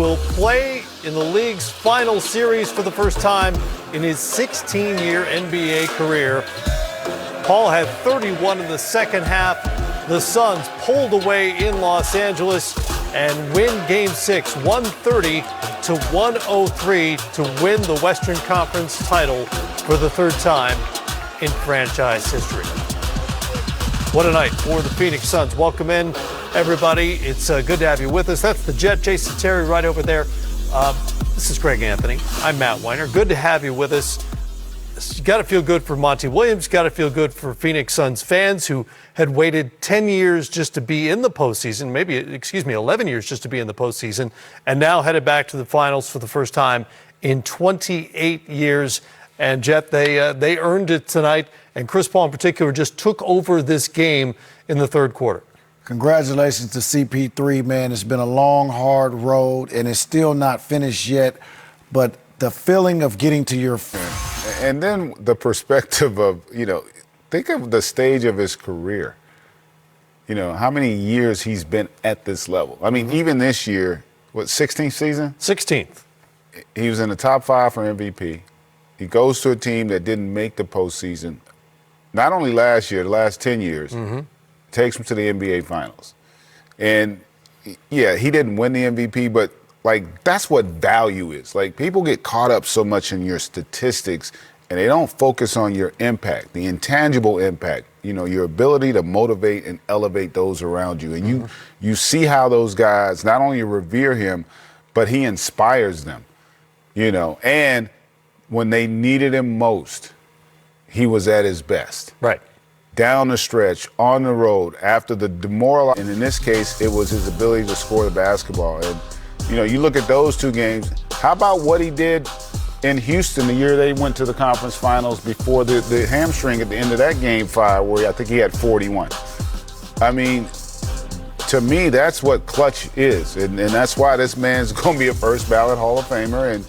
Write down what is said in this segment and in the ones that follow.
will play in the league's final series for the first time in his 16-year NBA career. Paul had 31 in the second half. The Suns pulled away in Los Angeles and win Game 6, 130 to 103 to win the Western Conference title for the third time in franchise history. What a night for the Phoenix Suns. Welcome in, everybody. It's good to have you with us. That's the Jet, Jason Terry, right over there. This is Greg Anthony. I'm Matt Weiner. Good to have you with us. You got to feel good for Monty Williams. Got to feel good for Phoenix Suns fans who had waited 10 years just to be in the postseason, 11 years just to be in the postseason, and now headed back to the finals for the first time in 28 years. And Jet, they earned it tonight, and Chris Paul in particular just took over this game in the third quarter. Congratulations to CP3, man. It's been a long, hard road, and it's still not finished yet, but the feeling of getting to your... And then the perspective of, think of the stage of his career. How many years he's been at this level. I mean, even this year, 16th season? 16th. He was in the top 5 for MVP. He goes to a team that didn't make the postseason. Not only last year, the last 10 years, takes him to the NBA Finals. And, yeah, he didn't win the MVP, but, that's what value is. People get caught up so much in your statistics, and they don't focus on your impact, the intangible impact, your ability to motivate and elevate those around you. And you see how those guys not only revere him, but he inspires them, and when they needed him most, he was at his best. Right. Down the stretch, on the road, after the demoralizing, and in this case, it was his ability to score the basketball. And, you look at those two games, how about what he did in Houston the year they went to the conference finals before the hamstring at the end of that game 5, where I think he had 41. I mean, to me, that's what clutch is. And that's why this man's going to be a first ballot Hall of Famer. And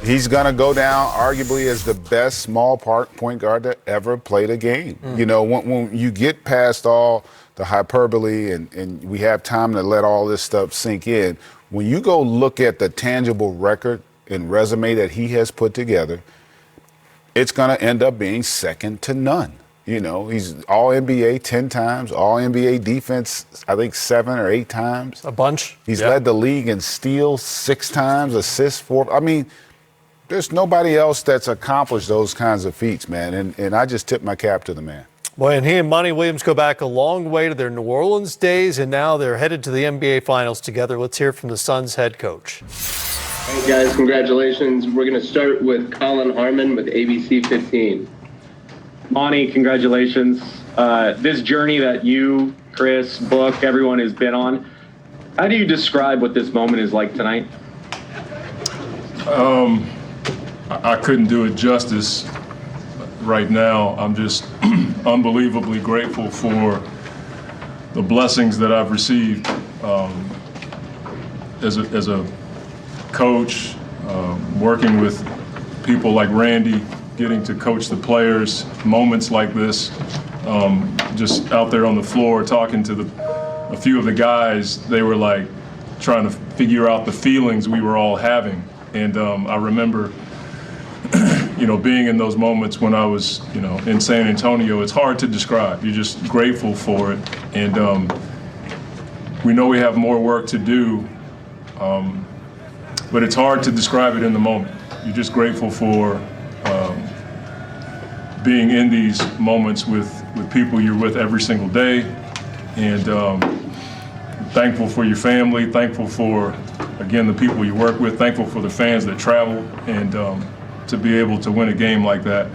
he's going to go down arguably as the best small point guard that ever played a game. When you get past all the hyperbole and we have time to let all this stuff sink in, when you go look at the tangible record and resume that he has put together, it's going to end up being second to none. He's All-NBA 10 times, All-NBA defense, I think 7 or 8 times. A bunch. He's led the league in steals 6 times, assists 4. I mean, there's nobody else that's accomplished those kinds of feats, man. And I just tip my cap to the man. Boy, and he and Monty Williams go back a long way to their New Orleans days, and now they're headed to the NBA Finals together. Let's hear from the Suns head coach. Hey guys, congratulations. We're going to start with Colin Harmon with ABC 15. Monty, congratulations. This journey that you, Chris, Book, everyone has been on, how do you describe what this moment is like tonight? I couldn't do it justice right now. I'm just unbelievably grateful for the blessings that I've received as a coach, working with people like Randy, getting to coach the players, moments like this, just out there on the floor talking to a few of the guys. They were like trying to figure out the feelings we were all having. And I remember being in those moments when I was, in San Antonio. It's hard to describe. You're just grateful for it. And we know we have more work to do, but it's hard to describe it in the moment. You're just grateful for being in these moments with people you're with every single day. And thankful for your family, thankful for, again, the people you work with, thankful for the fans that travel. And to be able to win a game like that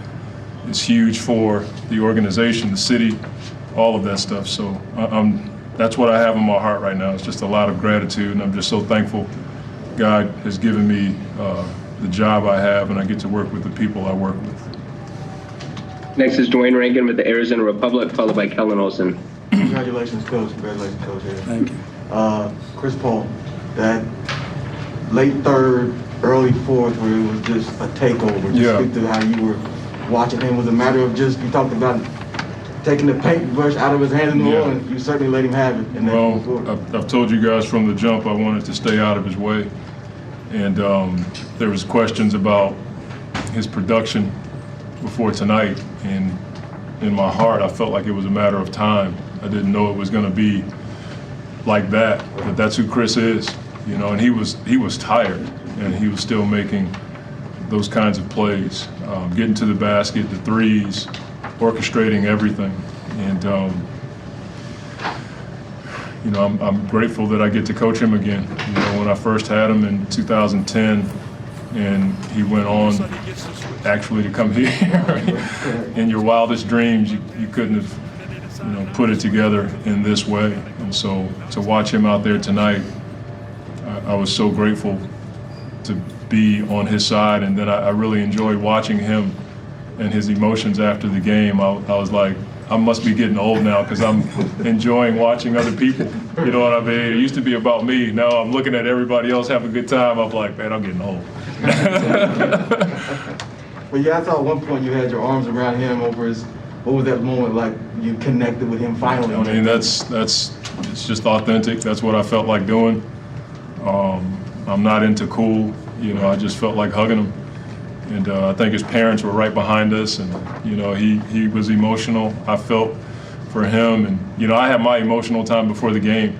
is huge for the organization, the city, all of that stuff. So that's what I have in my heart right now. It's just a lot of gratitude, and I'm just so thankful God has given me the job I have, and I get to work with the people I work with. Next is Dwayne Rankin with the Arizona Republic, followed by Kellen Olson. Congratulations, Coach. Congratulations, Coach. Thank you. Chris Paul, that late third, early fourth, where it was just a takeover. Just speak to how you were watching him. Was a matter of just, you talked about taking the paintbrush out of his hand in New Orleans. You certainly let him have it. Well, I've told you guys from the jump I wanted to stay out of his way. And there was questions about his production before tonight, and in my heart, I felt like it was a matter of time. I didn't know it was going to be like that, but that's who Chris is, you know. And he was tired, and he was still making those kinds of plays, getting to the basket, the threes, orchestrating everything. And you know, I'm grateful that I get to coach him again. You know, when I first had him in 2010, and he went on actually to come here. In your wildest dreams, you couldn't have, you know, put it together in this way. And so to watch him out there tonight, I was so grateful to be on his side. And then I really enjoyed watching him and his emotions after the game. I was like, I must be getting old now because I'm enjoying watching other people. You know what I mean? It used to be about me. Now I'm looking at everybody else having a good time. I'm like, man, I'm getting old. But yeah, I saw at one point you had your arms around him over his. What was that moment like? You connected with him finally. I mean, it's just authentic. That's what I felt like doing. I'm not into cool. You know, I just felt like hugging him. And I think his parents were right behind us, and you know, he was emotional. I felt for him, and you know, I had my emotional time before the game.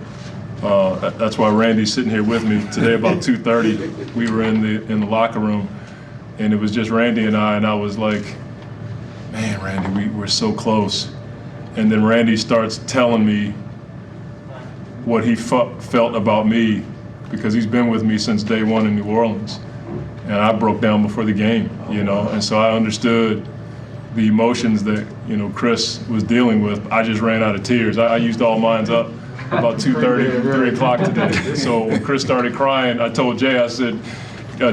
That's why Randy's sitting here with me today. About 2:30, we were in the locker room, and it was just Randy and I was like, man, Randy, we're so close. And then Randy starts telling me what he felt about me, because he's been with me since day one in New Orleans. And I broke down before the game, you know, and so I understood the emotions that, you know, Chris was dealing with. I just ran out of tears. I used all mine up about 2:30, 3 o'clock today. So when Chris started crying, I told Jay, I said,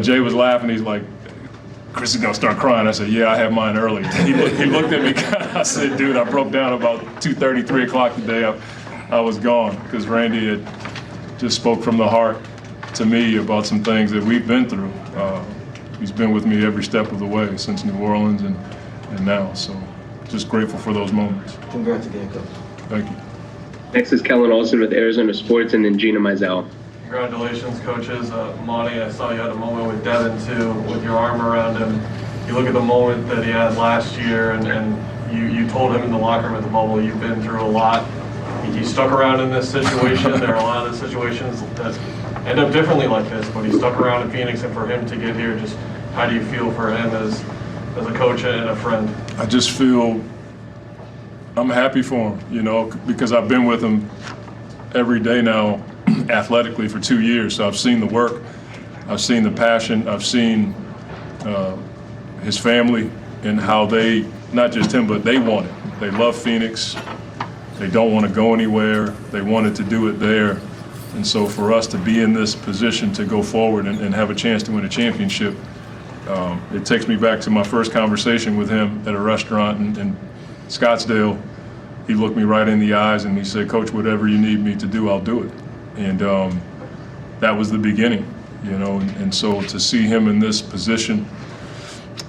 Jay was laughing. He's like, Chris is gonna start crying. I said, yeah, I have mine early. He looked at me, I said, dude, I broke down about 2:30, 3 o'clock today. I was gone, because Randy had just spoke from the heart to me about some things that we've been through. He's been with me every step of the way since New Orleans and now. So just grateful for those moments. Congrats again, Coach. Thank you. Next is Kellen Olson with Arizona Sports, and then Gina Mizell. Congratulations, coaches. Monty, I saw you had a moment with Devin too, with your arm around him. You look at the moment that he had last year, and you told him in the locker room at the bubble, you've been through a lot. He stuck around in this situation. There are a lot of the situations that end up differently like this, but he stuck around in Phoenix, and for him to get here, just how do you feel for him as a coach and a friend? I just feel I'm happy for him, you know, because I've been with him every day now athletically for 2 years. So I've seen the work, I've seen the passion, I've seen his family and how they, not just him, but they want it. They love Phoenix. They don't want to go anywhere. They wanted to do it there. And so for us to be in this position to go forward and have a chance to win a championship, it takes me back to my first conversation with him at a restaurant in Scottsdale. He looked me right in the eyes and he said, Coach, whatever you need me to do, I'll do it. And that was the beginning, you know. And so to see him in this position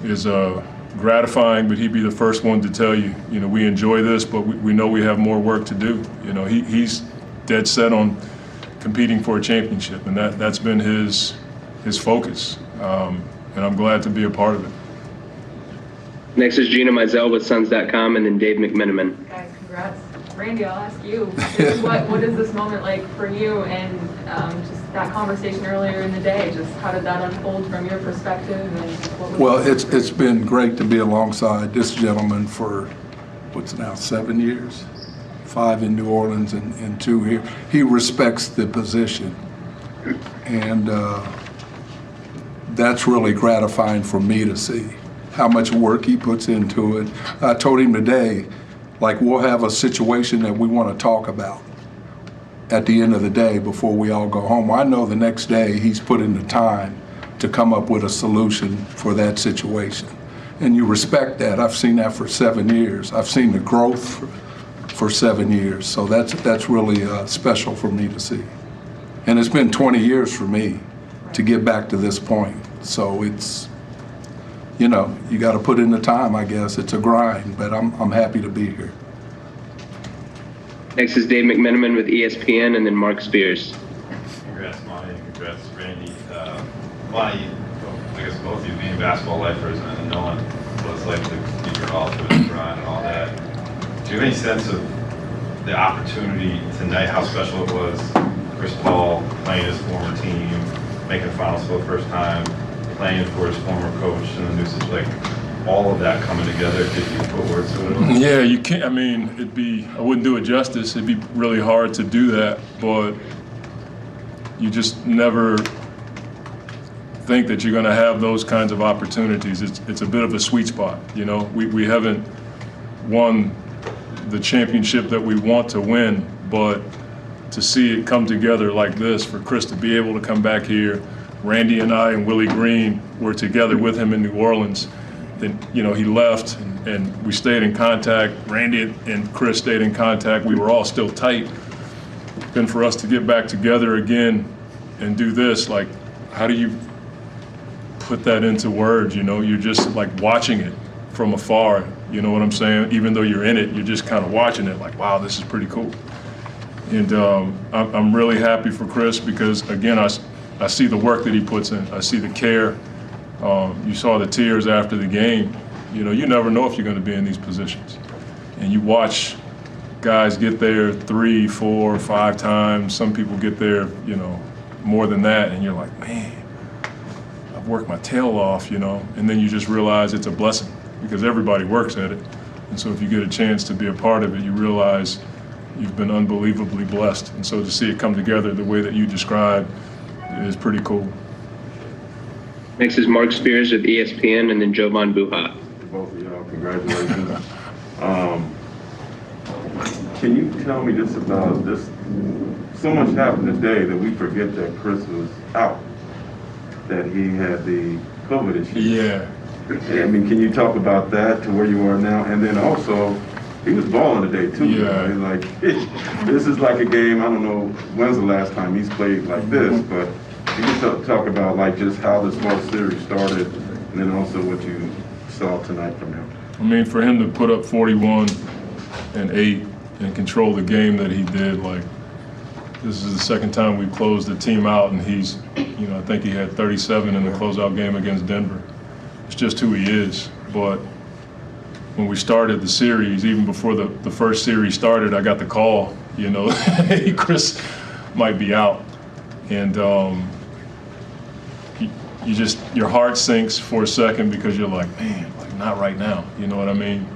is gratifying, but he'd be the first one to tell you, you know, we enjoy this, but we know we have more work to do. You know, he's dead set on competing for a championship, and that's been his focus, and I'm glad to be a part of it. Next is Gina Mizell with Suns.com, and then Dave McMenamin. Guys, congrats. Randy, I'll ask you, what is this moment like for you, and just that conversation earlier in the day, just how did that unfold from your perspective? And well, it's been great to be alongside this gentleman for, what's now, 7 years? 5 in New Orleans and 2 here. He respects the position, and that's really gratifying for me to see how much work he puts into it. I told him today, like, we'll have a situation that we want to talk about at the end of the day before we all go home. I know the next day he's put in the time to come up with a solution for that situation. And you respect that. I've seen that for 7 years. I've seen the growth for 7 years. So that's really special for me to see. And it's been 20 years for me to get back to this point. So it's, you know, you got to put in the time, I guess. It's a grind, but I'm happy to be here. Next is Dave McMenamin with ESPN, and then Mark Spears. Congrats, Monty. Congrats, Randy. Lonnie, I guess both of you being basketball lifers and knowing what it's like to keep your all through the grind and all that, do you have any sense of the opportunity tonight, how special it was, Chris Paul playing his former team, making finals for the first time, playing for his former coach and the new situation, like all of that coming together? Could you put words to it? Yeah, you can't. I mean, I wouldn't do it justice. It'd be really hard to do that, but you just never think that you're going to have those kinds of opportunities. It's a bit of a sweet spot, you know. We haven't won the championship that we want to win, but to see it come together like this, for Chris to be able to come back here, Randy and I and Willie Green were together with him in New Orleans. Then, you know, he left and we stayed in contact. Randy and Chris stayed in contact. We were all still tight. Then for us to get back together again and do this, like, how do you put that into words? You know, you're just like watching it from afar. You know what I'm saying? Even though you're in it, you're just kind of watching it like, wow, this is pretty cool. And I'm really happy for Chris because, again, I see the work that he puts in. I see the care. You saw the tears after the game. You know, you never know if you're going to be in these positions. And you watch guys get there 3, 4, 5 times. Some people get there, you know, more than that. And you're like, man, I've worked my tail off, you know. And then you just realize it's a blessing because everybody works at it. And so if you get a chance to be a part of it, you realize you've been unbelievably blessed. And so to see it come together the way that you described is pretty cool. Next is Mark Spears with ESPN, and then Jovan Buha. Both of y'all, congratulations. Can you tell me just about this? So much happened today that we forget that Chris was out, that he had the COVID issue. Yeah. I mean, can you talk about that to where you are now? And then also, he was balling today too. Yeah. Right? Like, this is like a game, I don't know when's the last time he's played like this, but you can talk about like just how this whole series started and then also what you saw tonight from him. I mean, for him to put up 41 and 8 and control the game that he did, like, this is the second time we've closed the team out, and he's, you know, I think he had 37 in the closeout game against Denver. It's just who he is. But when we started the series, even before the first series started, I got the call, you know, hey, Chris might be out. And you just, your heart sinks for a second because you're like, man, like, not right now, you know what I mean?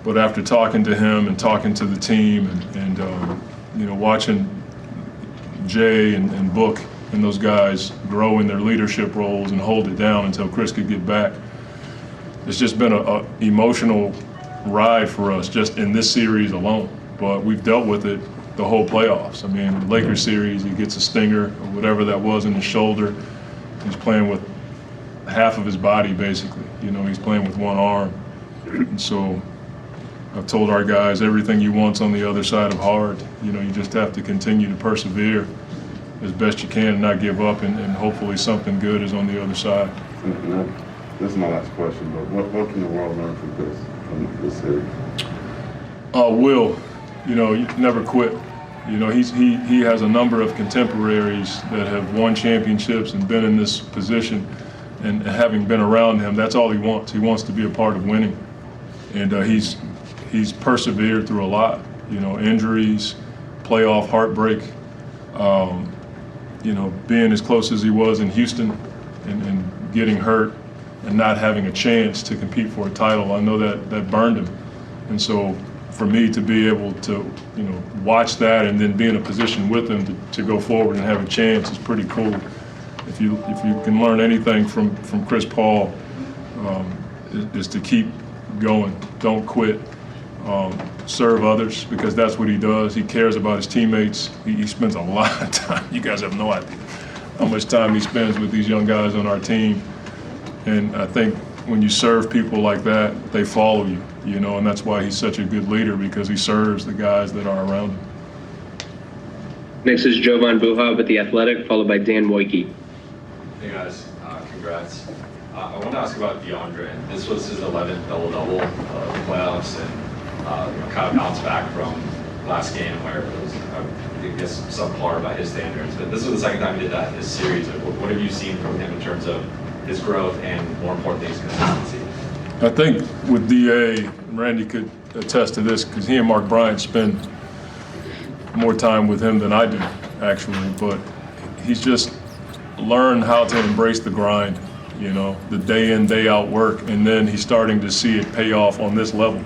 But after talking to him and talking to the team and you know, watching Jay and Book and those guys grow in their leadership roles and hold it down until Chris could get back, it's just been a emotional ride for us just in this series alone. But we've dealt with it the whole playoffs. I mean, the Lakers series, he gets a stinger or whatever that was in his shoulder. He's playing with half of his body, basically. You know, he's playing with one arm. And so I've told our guys, everything you want's on the other side of hard. You know, you just have to continue to persevere as best you can and not give up, and hopefully something good is on the other side. This is my last question, but what can the world learn from this series? Will, you know, you never quit. You know, he has a number of contemporaries that have won championships and been in this position, and having been around him, that's all he wants. He wants to be a part of winning, and he's persevered through a lot. You know, injuries, playoff heartbreak. You know, being as close as he was in Houston, and getting hurt, and not having a chance to compete for a title. I know that burned him, and so for me to be able to, you know, watch that and then be in a position with him to go forward and have a chance is pretty cool. If you can learn anything from Chris Paul, is to keep going, don't quit, serve others, because that's what he does. He cares about his teammates. He spends a lot of time. You guys have no idea how much time he spends with these young guys on our team. And I think when you serve people like that, they follow you, you know, and that's why he's such a good leader, because he serves the guys that are around him. Next is Jovan Buha with The Athletic, followed by Dan Woike. Hey guys, congrats. I want to ask about DeAndre. This was his 11th double-double playoffs, and kind of bounced back from last game where it was I guess, subpar by his standards. But this was the second time he did that in this series. What have you seen from him in terms of his growth and, more importantly, his consistency? I think with DA, Randy could attest to this because he and Mark Bryant spend more time with him than I do, actually. But he's just learned how to embrace the grind, you know, the day in, day out work, and then he's starting to see it pay off on this level.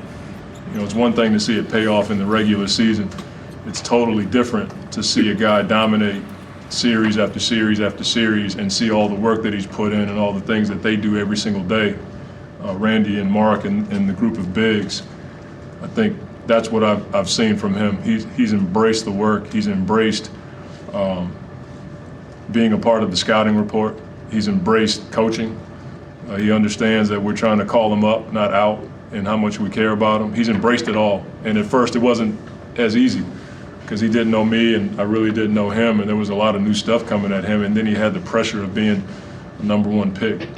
You know, it's one thing to see it pay off in the regular season. It's totally different to see a guy dominate series after series after series and see all the work that he's put in and all the things that they do every single day. Randy and Mark and the group of bigs, I think that's what I've seen from him. He's embraced the work. He's embraced being a part of the scouting report. He's embraced coaching. He understands that we're trying to call him up, not out, and how much we care about him. He's embraced it all. And at first it wasn't as easy because he didn't know me and I really didn't know him, and there was a lot of new stuff coming at him, and then he had the pressure of being the #1 pick.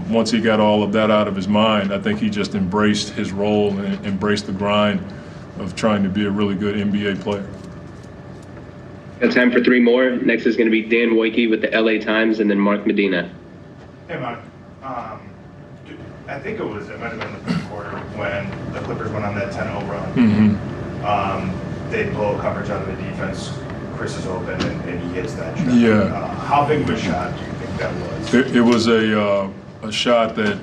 Once he got all of that out of his mind, I think he just embraced his role and embraced the grind of trying to be a really good NBA player. Got time for 3 more. Next is going to be Dan Woike with the LA Times, and then Mark Medina. Hey, Mark. I think it might have been the third quarter when the Clippers went on that 10-0 run. They blow coverage out of the defense. Chris is open, and he hits that shot. Yeah. How big of a shot do you think that was? It was a shot that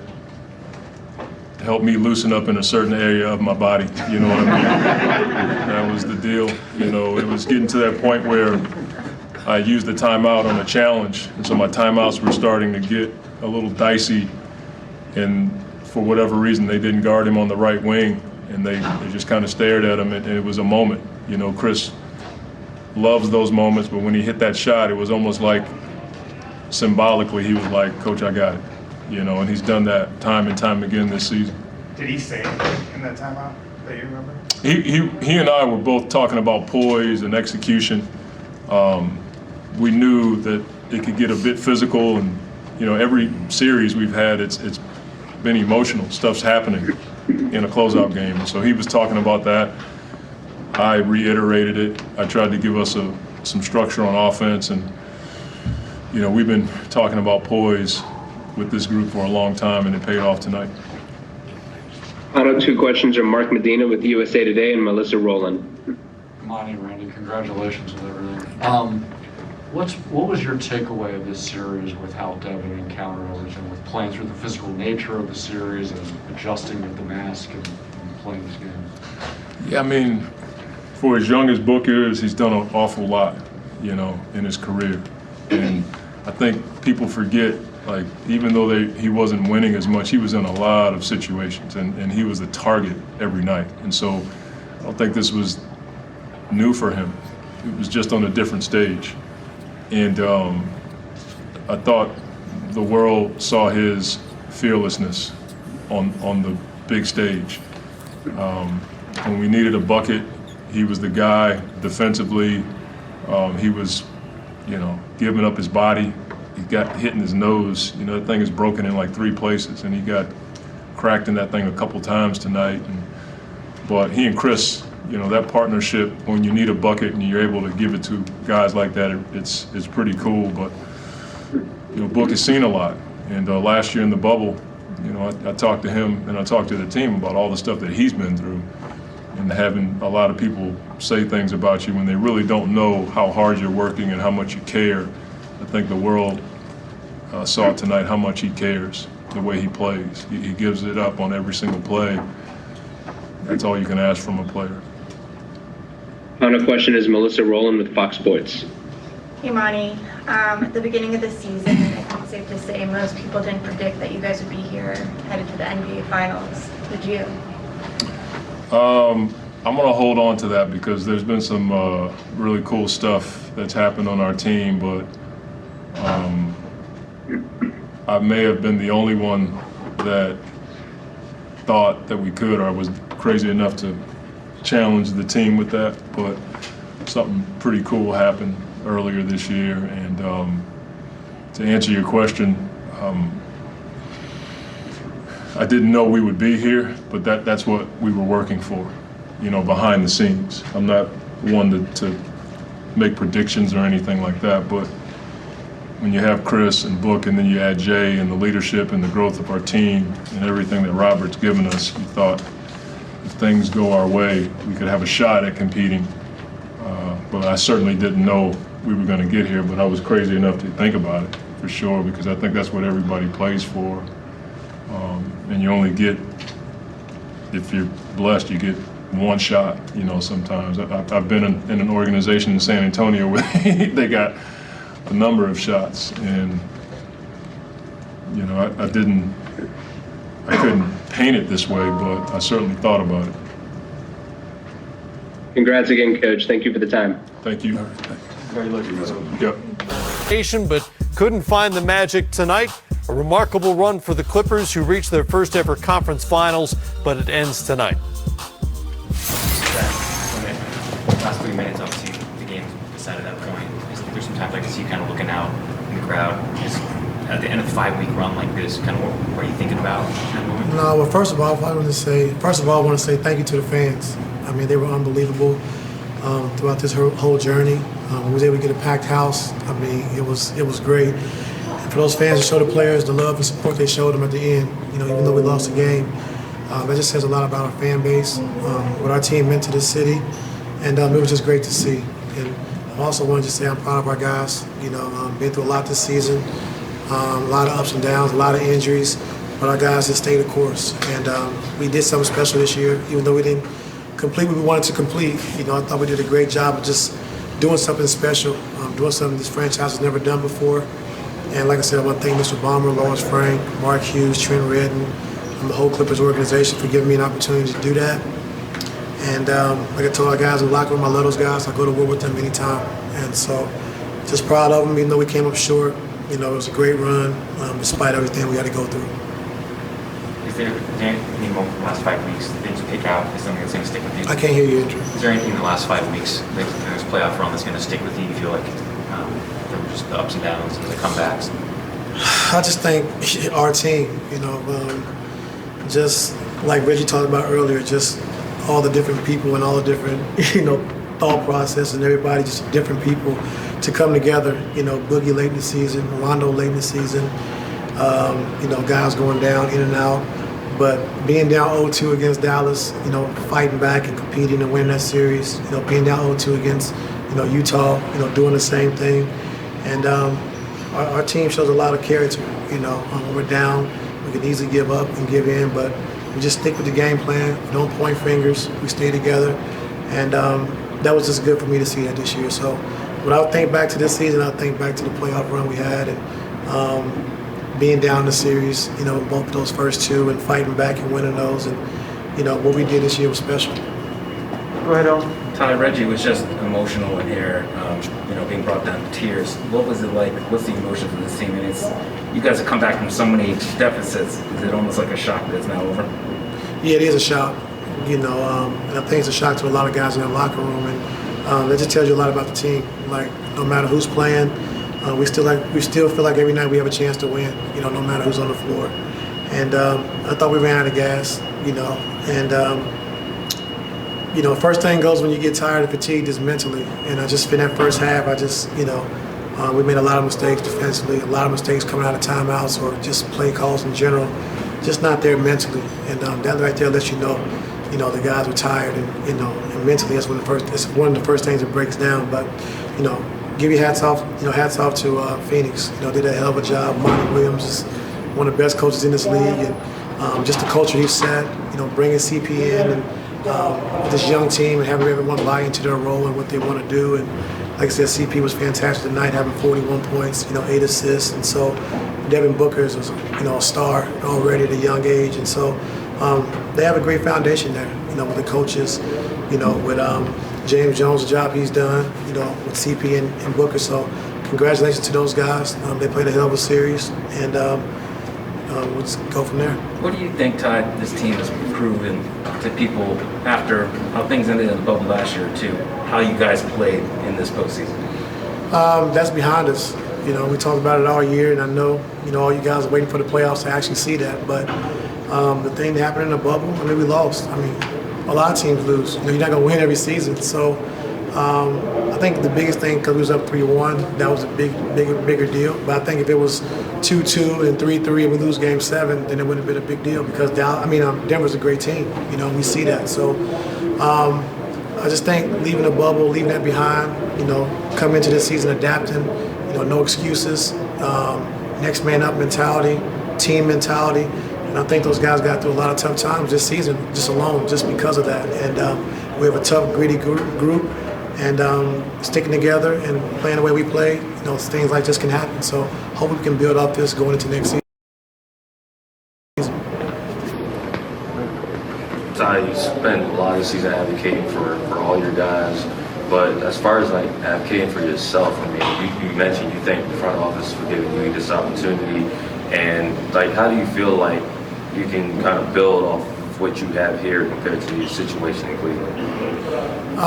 helped me loosen up in a certain area of my body. You know what I mean? That was the deal. You know, it was getting to that point where I used the timeout on a challenge, and so my timeouts were starting to get a little dicey, and for whatever reason, they didn't guard him on the right wing, and they just kind of stared at him, and it was a moment. You know, Chris loves those moments, but when he hit that shot, it was almost like symbolically he was like, "Coach, I got it." You know, and he's done that time and time again this season. Did he say anything in that timeout that you remember? He and I were both talking about poise and execution. We knew that it could get a bit physical, and you know, every series we've had, it's been emotional. Stuff's happening in a closeout game, and so he was talking about that. I reiterated it. I tried to give us some structure on offense, and you know, we've been talking about poise with this group for a long time, and it paid off tonight. Final 2 questions are Mark Medina with USA Today and Melissa Rowland. Monty, Randy, congratulations with everything. What was your takeaway of this series with how Devin encountered everything, with playing through the physical nature of the series and adjusting with the mask and playing this game? Yeah, I mean, for as young as Book is, he's done an awful lot, you know, in his career. And I think people forget, like, even though he wasn't winning as much, he was in a lot of situations, and he was the target every night. And so I don't think this was new for him. It was just on a different stage. And I thought the world saw his fearlessness on the big stage. When we needed a bucket, he was the guy defensively. He was, you know, giving up his body. He got hit in his nose. You know, that thing is broken in like 3 places, and he got cracked in that thing a couple times tonight. But he and Chris, you know, that partnership, when you need a bucket and you're able to give it to guys like that, it's pretty cool. But, you know, Book has seen a lot. And last year in the bubble, you know, I talked to him and I talked to the team about all the stuff that he's been through, and having a lot of people say things about you when they really don't know how hard you're working and how much you care. I think the world saw tonight how much he cares, the way he plays. He gives it up on every single play. That's all you can ask from a player. Final question is Melissa Rowland with Fox Sports. Hey, Monty. At the beginning of the season, I think it's safe to say most people didn't predict that you guys would be here headed to the NBA Finals. Did you? I'm going to hold on to that because there's been some really cool stuff that's happened on our team, but I may have been the only one that thought that we could, or was crazy enough to challenge the team with that. But something pretty cool happened earlier this year, and to answer your question, I didn't know we would be here, but that's what we were working for, you know, behind the scenes. I'm not one to make predictions or anything like that, but when you have Chris and Book and then you add Jay and the leadership and the growth of our team and everything that Robert's given us, you thought if things go our way, we could have a shot at competing. But I certainly didn't know we were going to get here, but I was crazy enough to think about it for sure, because I think that's what everybody plays for. And you only get, if you're blessed, you get one shot, you know, sometimes. I've been in an organization in San Antonio where they got a number of shots, and, you know, I couldn't paint it this way, but I certainly thought about it. Congrats again, Coach. Thank you for the time. Thank you. Congratulations. Yep. But couldn't find the magic tonight. A remarkable run for the Clippers, who reached their first ever conference finals, but it ends tonight. Last 3 minutes, obviously, the game decided at that point. There's some times I can see you kind of looking out in the crowd. Just at the end of a 5-week run like this, kind of what are you thinking about in that moment? No, well, first of all, I want to say thank you to the fans. I mean, they were unbelievable throughout this whole journey. We was able to get a packed house. I mean, it was great. And for those fans to show the players the love and support they showed them at the end, you know, even though we lost the game, that just says a lot about our fan base, what our team meant to this city, and it was just great to see. And I also wanted to say I'm proud of our guys. You know, been through a lot this season, a lot of ups and downs, a lot of injuries, but our guys just stayed the course. And we did something special this year, even though we didn't complete what we wanted to complete. You know, I thought we did a great job of just doing something special, doing something this franchise has never done before. And like I said, I want to thank Mr. Ballmer, Lawrence Frank, Mark Hughes, Trent Redden, and the whole Clippers organization for giving me an opportunity to do that. And like I told our guys in the locker room, I love those guys. I go to war with them anytime. And so just proud of them, even though we came up short. You know, it was a great run, despite everything we had to go through. Is there any moment in the last 5 weeks, things you pick out is something that's going to stick with you? I can't hear you, Andrew. Is there anything in the last 5 weeks, like this playoff run, that's going to stick with you? You feel like from just the ups and downs and the comebacks? I just think our team, you know, just like Reggie talked about earlier, just all the different people and all the different, you know, thought process and everybody, just different people to come together. You know, Boogie late in the season, Rondo late in the season, you know, guys going down, in and out. But being down 0-2 against Dallas, you know, fighting back and competing and winning that series, you know, being down 0-2 against, you know, Utah, you know, doing the same thing. And our team shows a lot of character. You know, when we're down, we can easily give up and give in, but we just stick with the game plan. We don't point fingers. We stay together. And that was just good for me to see that this year. So when I think back to this season, I think back to the playoff run we had and being down the series, you know, both of those first two and fighting back and winning those. And, you know, what we did this year was special. Go ahead, Owen. Ty, Reggie was just emotional in here, you know, being brought down to tears. What was it like? What's the emotion for this team? And you guys have come back from so many deficits. Is it almost like a shock that it's now over? Yeah, it is a shock. You know, and I think it's a shock to a lot of guys in their locker room, and that just tells you a lot about the team. Like, no matter who's playing, we still feel like every night we have a chance to win. You know, no matter who's on the floor. And I thought we ran out of gas. You know, and you know, first thing goes when you get tired and fatigued is mentally. And I just in that first half, you know, we made a lot of mistakes defensively, a lot of mistakes coming out of timeouts or just play calls in general, just not there mentally. And that right there lets you know, the guys were tired, and you know, and mentally it's one of the first things that breaks down. But you know, give your hats off to Phoenix. You know, did a hell of a job. Monty Williams is one of the best coaches in this league, and just the culture he set. You know, bringing CP in and this young team and having everyone buy into their role and what they want to do. And like I said, CP was fantastic tonight, having 41 points, you know, 8 assists, and so Devin Booker is, you know, a star already at a young age, and so they have a great foundation there, you know, with the coaches, you know, with James Jones, the job he's done, you know, with CP and Booker. So congratulations to those guys. They played a hell of a series, and we'll just go from there. What do you think, Ty, this team has proven to people after how things ended in the bubble last year, too, how you guys played in this postseason? That's behind us. You know, we talked about it all year, and I know, you know, all you guys are waiting for the playoffs to actually see that. But the thing that happened in the bubble, I mean, we lost. I mean, a lot of teams lose. You know, you're not going to win every season. So I think the biggest thing, because we was up 3-1, that was a bigger deal. But I think if it was 2-2 and 3-3 and we lose Game 7, then it wouldn't have been a big deal because Denver's a great team. We see that. So I just think leaving the bubble, leaving that behind, coming into this season adapting, no excuses, next man up mentality, team mentality. And I think those guys got through a lot of tough times this season, just because of that. And we have a tough, gritty group, and sticking together and playing the way we play, things like this can happen. So hopefully we can build off this going into next season. Ty, you spent a lot of the season advocating for all your guys, but as far as advocating for yourself, you mentioned you thank the front office for giving you this opportunity, and how do you feel like you can kind of build off of what you have here compared to your situation in Cleveland?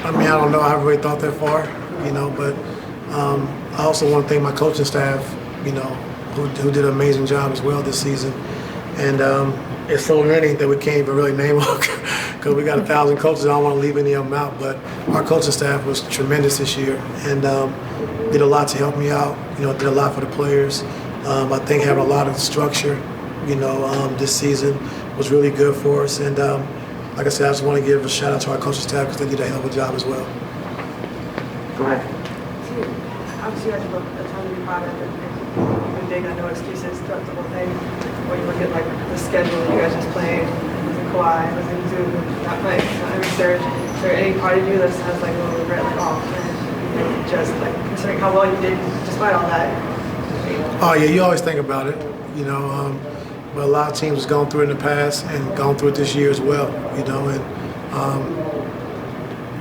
I don't know. I haven't really thought that far, but I also want to thank my coaching staff, who did an amazing job as well this season. And it's so many that we can't even really name them because we got 1,000 coaches. I don't want to leave any of them out, but our coaching staff was tremendous this year and did a lot to help me out, did a lot for the players. I think having a lot of structure, this season was really good for us. And like I said, I just want to give a shout out to our coaching staff because they did a hell of a job as well. Go ahead. Obviously, you guys have a ton to be proud of. And big, I know excuses throughout the whole thing. When you look at the schedule you guys just played, was in Kawhi, was in Zoom, not playing. Is there any part of you that has a little regret, just considering how well you did despite all that? Oh yeah, you always think about it, but a lot of teams have gone through it in the past and gone through it this year as well, and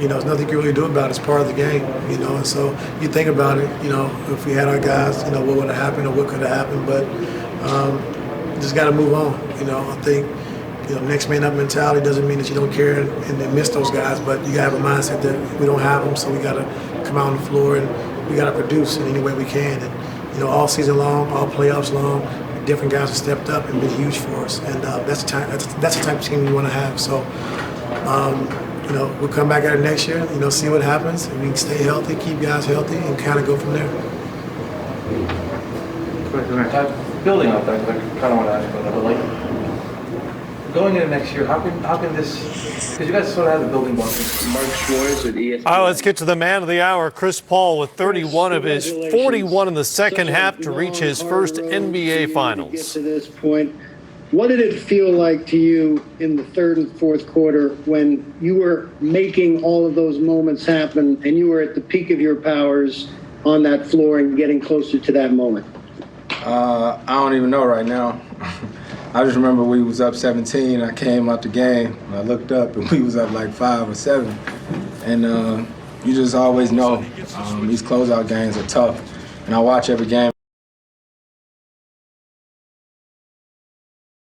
there's nothing you can really do about it. It's part of the game, and so you think about it, if we had our guys, what would have happened or what could have happened, but just got to move on. I think next man up mentality doesn't mean that you don't care and miss those guys, but you got to have a mindset that we don't have them, so we got to come out on the floor and we got to produce in any way we can. And all season long, all playoffs long, different guys have stepped up and been huge for us, and that's the type of team we want to have. So we'll come back at it next year, see what happens, and we can stay healthy, keep guys healthy, and kind of go from there. Building off that, because I kind of want to ask about that, but going into next year, how can this, because you guys sort of have the building blocks. Mark Schwartz with ESPN. All right, let's get to the man of the hour, Chris Paul, with 31 of his 41 in the second half to reach his first NBA Finals. To get to this point, what did it feel like to you in the third and fourth quarter when you were making all of those moments happen and you were at the peak of your powers on that floor and getting closer to that moment? I don't even know right now. I just remember we was up 17. I came out the game and I looked up and we was up like 5 or 7. And you just always know these closeout games are tough. And I watch every game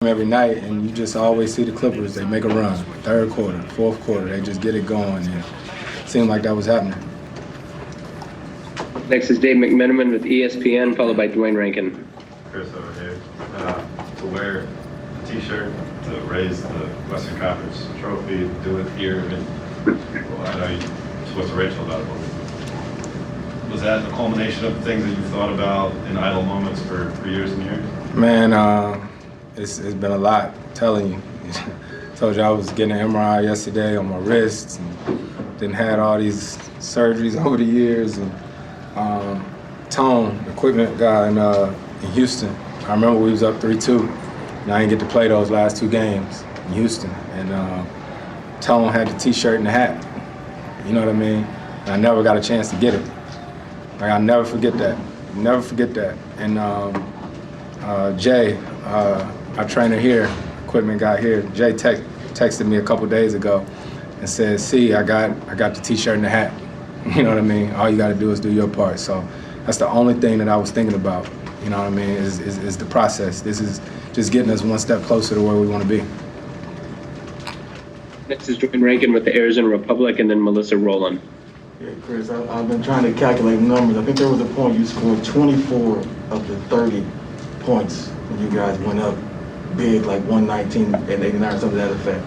every night, and you just always see the Clippers. They make a run, third quarter, fourth quarter. They just get it going, and it seemed like that was happening. Next is Dave McMenamin with ESPN, followed by Dwayne Rankin. Chris over here. To wear a T-shirt, to raise the Western Conference trophy, do it here. Well, I know you're supposed to Rachel about it, but was that a culmination of things that you thought about in idle moments for years and years? Man, it's been a lot, I'm telling you. Told you I was getting an MRI yesterday on my wrists, and then had all these surgeries over the years. And Tone, the equipment guy in Houston, I remember we was up 3-2, and I didn't get to play those last 2 games in Houston. And Tone had the T-shirt and the hat, you know what I mean? And I never got a chance to get it. Like, I'll never forget that, never forget that. And Jay, our trainer here, equipment guy here, Jay texted me a couple days ago and said, "See, I got the T-shirt and the hat." You know what I mean? All you got to do is do your part. So that's the only thing that I was thinking about. You know what I mean? Is the process. This is just getting us one step closer to where we want to be. Next is Dwayne Rankin with the Arizona Republic, and then Melissa Rowland. Yeah, Chris, I've been trying to calculate numbers. I think there was a point you scored 24 of the 30 points when you guys went up big, like 119 and 89, something to that effect.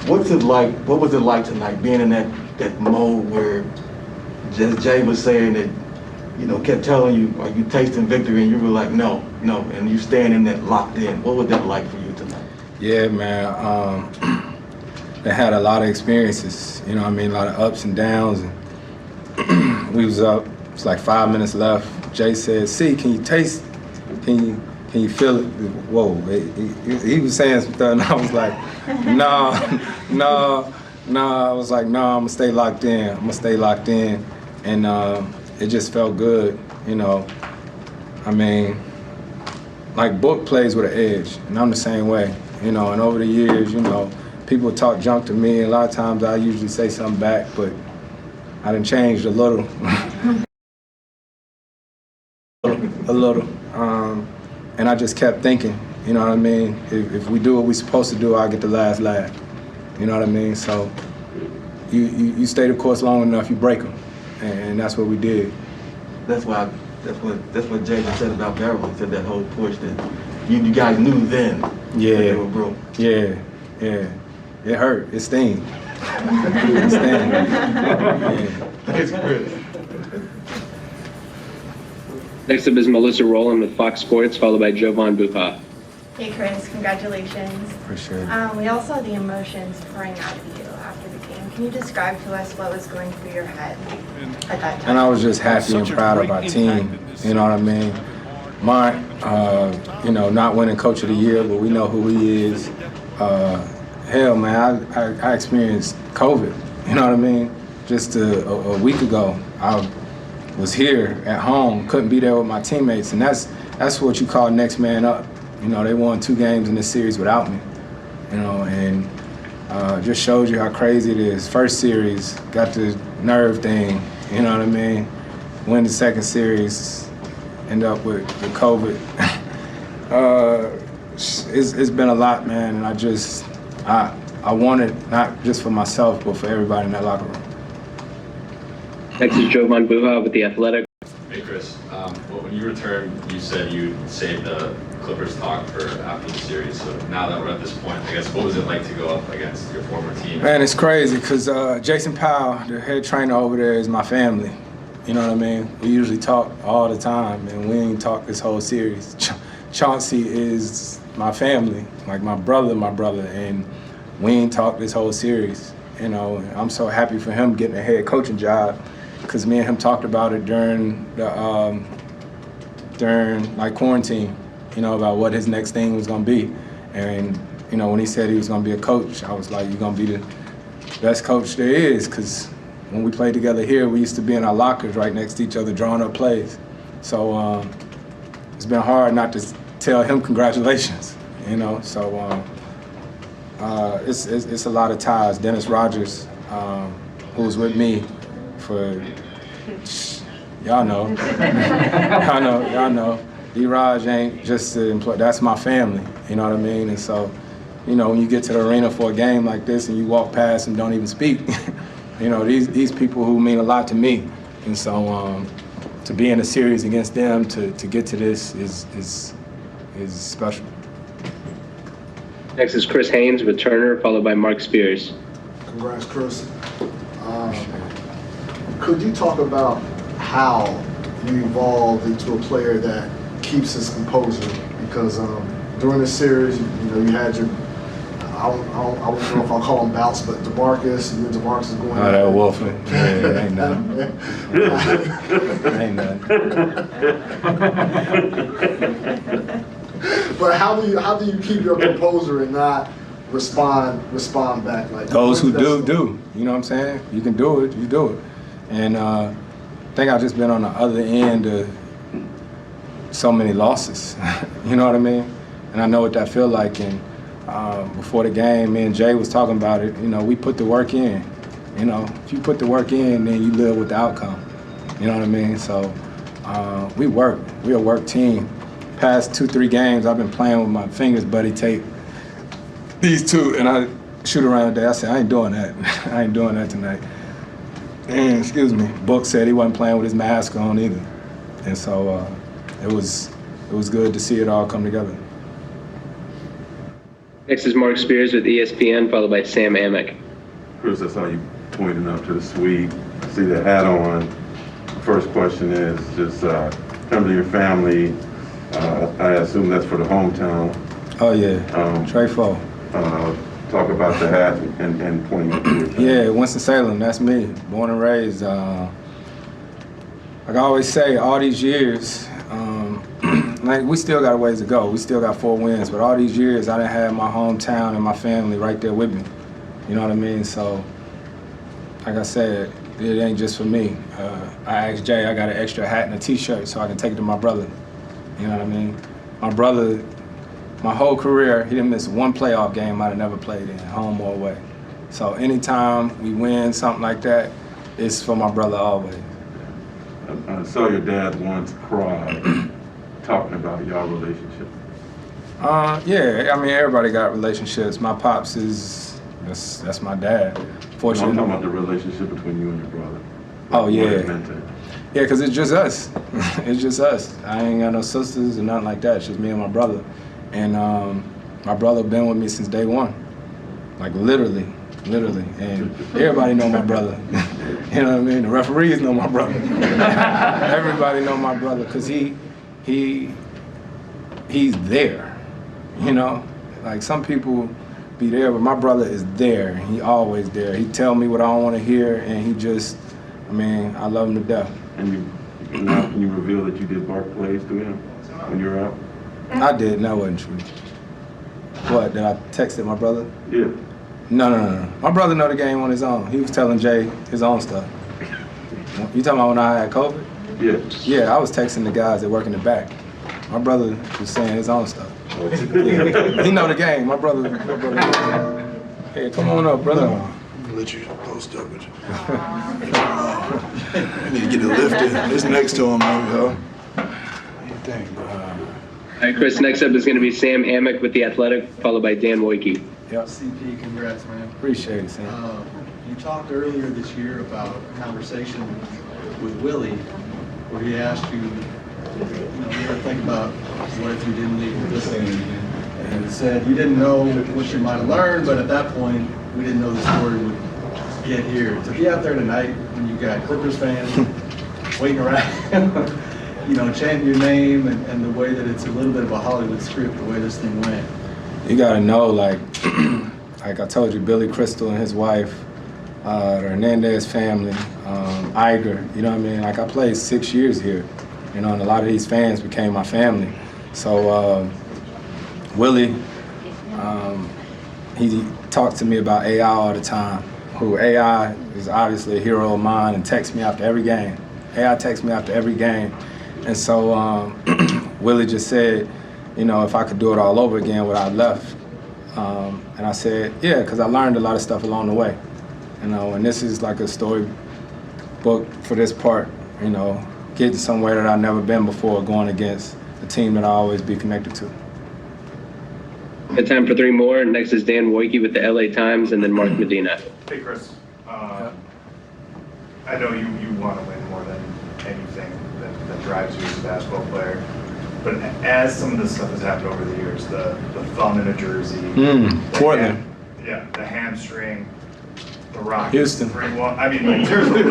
What's it like? What was it like tonight, being in that mode where Jay was saying that, kept telling you, are you tasting victory, and you were like, no, and you staying in that locked in. What was that like for you tonight? Yeah, man. They had a lot of experiences. You know what I mean? A lot of ups and downs. And we was up. It's like 5 minutes left. Jay said, "C, can you taste? Can you feel it?" Whoa! He was saying some stuff, and I was like, no. I was like, no, I'm gonna stay locked in. And it just felt good, I mean, like Book plays with an edge, and I'm the same way, And over the years, people talk junk to me. A lot of times I usually say something back, but I done changed a little. And I just kept thinking, you know what I mean? If we do what we're supposed to do, I'll get the last laugh. You know what I mean? So you stay the course long enough, you break them, and that's what we did. That's what Jason said about Beverly. He said that whole push that you guys knew then that they were broke. Yeah. It hurt. It sting. It sting. Yeah. Thanks, Chris. Next up is Melissa Rowland with Fox Sports, followed by Jovan Buha. Hey Chris, congratulations. Appreciate it. We all saw the emotions pouring out of you after the game. Can you describe to us what was going through your head at that time? And I was just happy and proud of our team. You know what I mean? Not winning Coach of the Year, but we know who he is. Hell, man, I experienced COVID. You know what I mean? Just a week ago, I was here at home, couldn't be there with my teammates, and that's what you call next man up. They won 2 games in this series without me. And just shows you how crazy it is. First series, got the nerve thing, you know what I mean? Win the second series, end up with COVID. It's been a lot, man, and I want it not just for myself, but for everybody in that locker room. Next is Jovan Buha with The Athletic. Hey, Chris. When you returned, you said you'd save the Clippers talk for after the series. So now that we're at this point, I guess, what was it like to go up against your former team? Man, it's crazy because Jason Powell, the head trainer over there, is my family. You know what I mean? We usually talk all the time, and we ain't talk this whole series. Chauncey is my family, like my brother, and we ain't talked this whole series. And I'm so happy for him getting a head coaching job, because me and him talked about it during quarantine, about what his next thing was gonna be. And when he said he was gonna be a coach, I was like, you're gonna be the best coach there is, because when we played together here, we used to be in our lockers right next to each other drawing up plays. So it's been hard not to tell him congratulations, So it's a lot of ties. Dennis Rogers, who was with me for, y'all know. y'all know. D-Raj ain't just the employee, that's my family, you know what I mean? And so, when you get to the arena for a game like this and you walk past and don't even speak, these people who mean a lot to me. And so to be in a series against them, to get to this is special. Next is Chris Haynes with Turner, followed by Mark Spears. Congrats, Chris. Could you talk about how you evolved into a player that keeps his composure? Because during this series, you had your, I don't know if I'll call him bouts, but DeMarcus, you and DeMarcus is going. Oh, that wolfing. Yeah, ain't nothing. Ain't nothing. But how do you keep your composure and not respond back like that? Those who do. You know what I'm saying? You can do it, you do it. And I think I've just been on the other end of so many losses. You know what I mean? And I know what that feel like. And before the game, me and Jay was talking about it. We put the work in. If you put the work in, then you live with the outcome. You know what I mean? So we work. We're a work team. Past 2-3 games, I've been playing with my fingers buddy tape. These two, and I shoot around today. I said, I ain't doing that. I ain't doing that tonight. And, excuse me, Book said he wasn't playing with his mask on either. And so it was good to see it all come together. Next is Mark Spears with ESPN, followed by Sam Amick. Chris, I saw you pointing up to the suite. I see the hat on. First question is just in terms of your family, I assume that's for the hometown. Oh yeah, Trefo. Talk about the hat and pointing up to your family. Yeah, Winston-Salem, that's me, born and raised. Like I always say, all these years, like we still got a ways to go. We still got 4 wins, but all these years I done had my hometown and my family right there with me. You know what I mean? So, like I said, it ain't just for me. I asked Jay, I got an extra hat and a t-shirt so I can take it to my brother. You know what I mean? My brother, my whole career, he didn't miss one playoff game I'd have never played in, home or away. So anytime we win something like that, it's for my brother always. I saw your dad once cry talking about your relationship. Yeah, I mean, everybody got relationships. My pops is, that's my dad. Fortunately. I'm talking about the relationship between you and your brother. Oh, yeah. What it meant to you. Yeah, because it's just us. It's just us. I ain't got no sisters or nothing like that. It's just me and my brother. And my brother been with me since day one. Like literally. And everybody know my brother. You know what I mean? The referees know my brother. Everybody know my brother because he's there. You know? Like some people be there, but my brother is there. He always there. He tell me what I don't want to hear, and he just, I mean, I love him to death. And can you reveal that you did bark plays to him when you were out? I did, and that wasn't true. What, did I texted my brother? Yeah. No. My brother know the game on his own. He was telling Jay his own stuff. You talking about when I had COVID? Yeah. Yeah, I was texting the guys that work in the back. My brother was saying his own stuff. He know the game. My brother. Hey, come on up, brother. I'll let you post up with you. I need to get it lifted. It's next to him, man. What do you think, bro? All right, Chris, next up is going to be Sam Amick with The Athletic, followed by Dan Wojcicki. Yep. CP, congrats, man. Appreciate it, Sam. You talked earlier this year about a conversation with Willie where he asked you, you ever think about what if you didn't leave this thing? And he said you didn't know what you might have learned, but at that point, we didn't know the story would get here. To be out there tonight when you've got Clippers fans waiting around, chanting your name and the way that it's a little bit of a Hollywood script, the way this thing went. You gotta know, like I told you, Billy Crystal and his wife, the Hernandez family, Iger, you know what I mean? Like I played 6 years here, and a lot of these fans became my family. So Willie, he talks to me about AI all the time, who AI is obviously a hero of mine and texts me after every game. AI texts me after every game. And so Willie just said, if I could do it all over again, what I left. And I said, yeah, because I learned a lot of stuff along the way. And this is like a story book for this part, getting somewhere that I've never been before, going against a team that I always be connected to. Got time for 3 more. Next is Dan Wojcicki with the LA Times, and then Mark Medina. Hey, Chris. I know you want to win more than anything that drives you as a basketball player. But as some of this stuff has happened over the years, the thumb in a jersey, Portland. The hamstring, the Rockets, Houston. 3-1. I mean, like, seriously.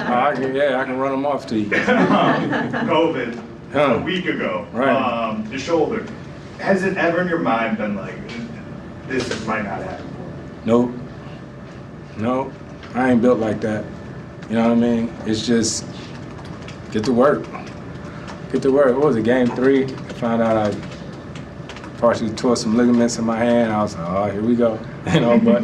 I can run them off to you. COVID, a week ago, right. The shoulder. Has it ever in your mind been like, this might not happen? Nope. I ain't built like that. You know what I mean? It's just get to work. What was it, game 3? I found out I partially tore some ligaments in my hand. I was like, oh, here we go. But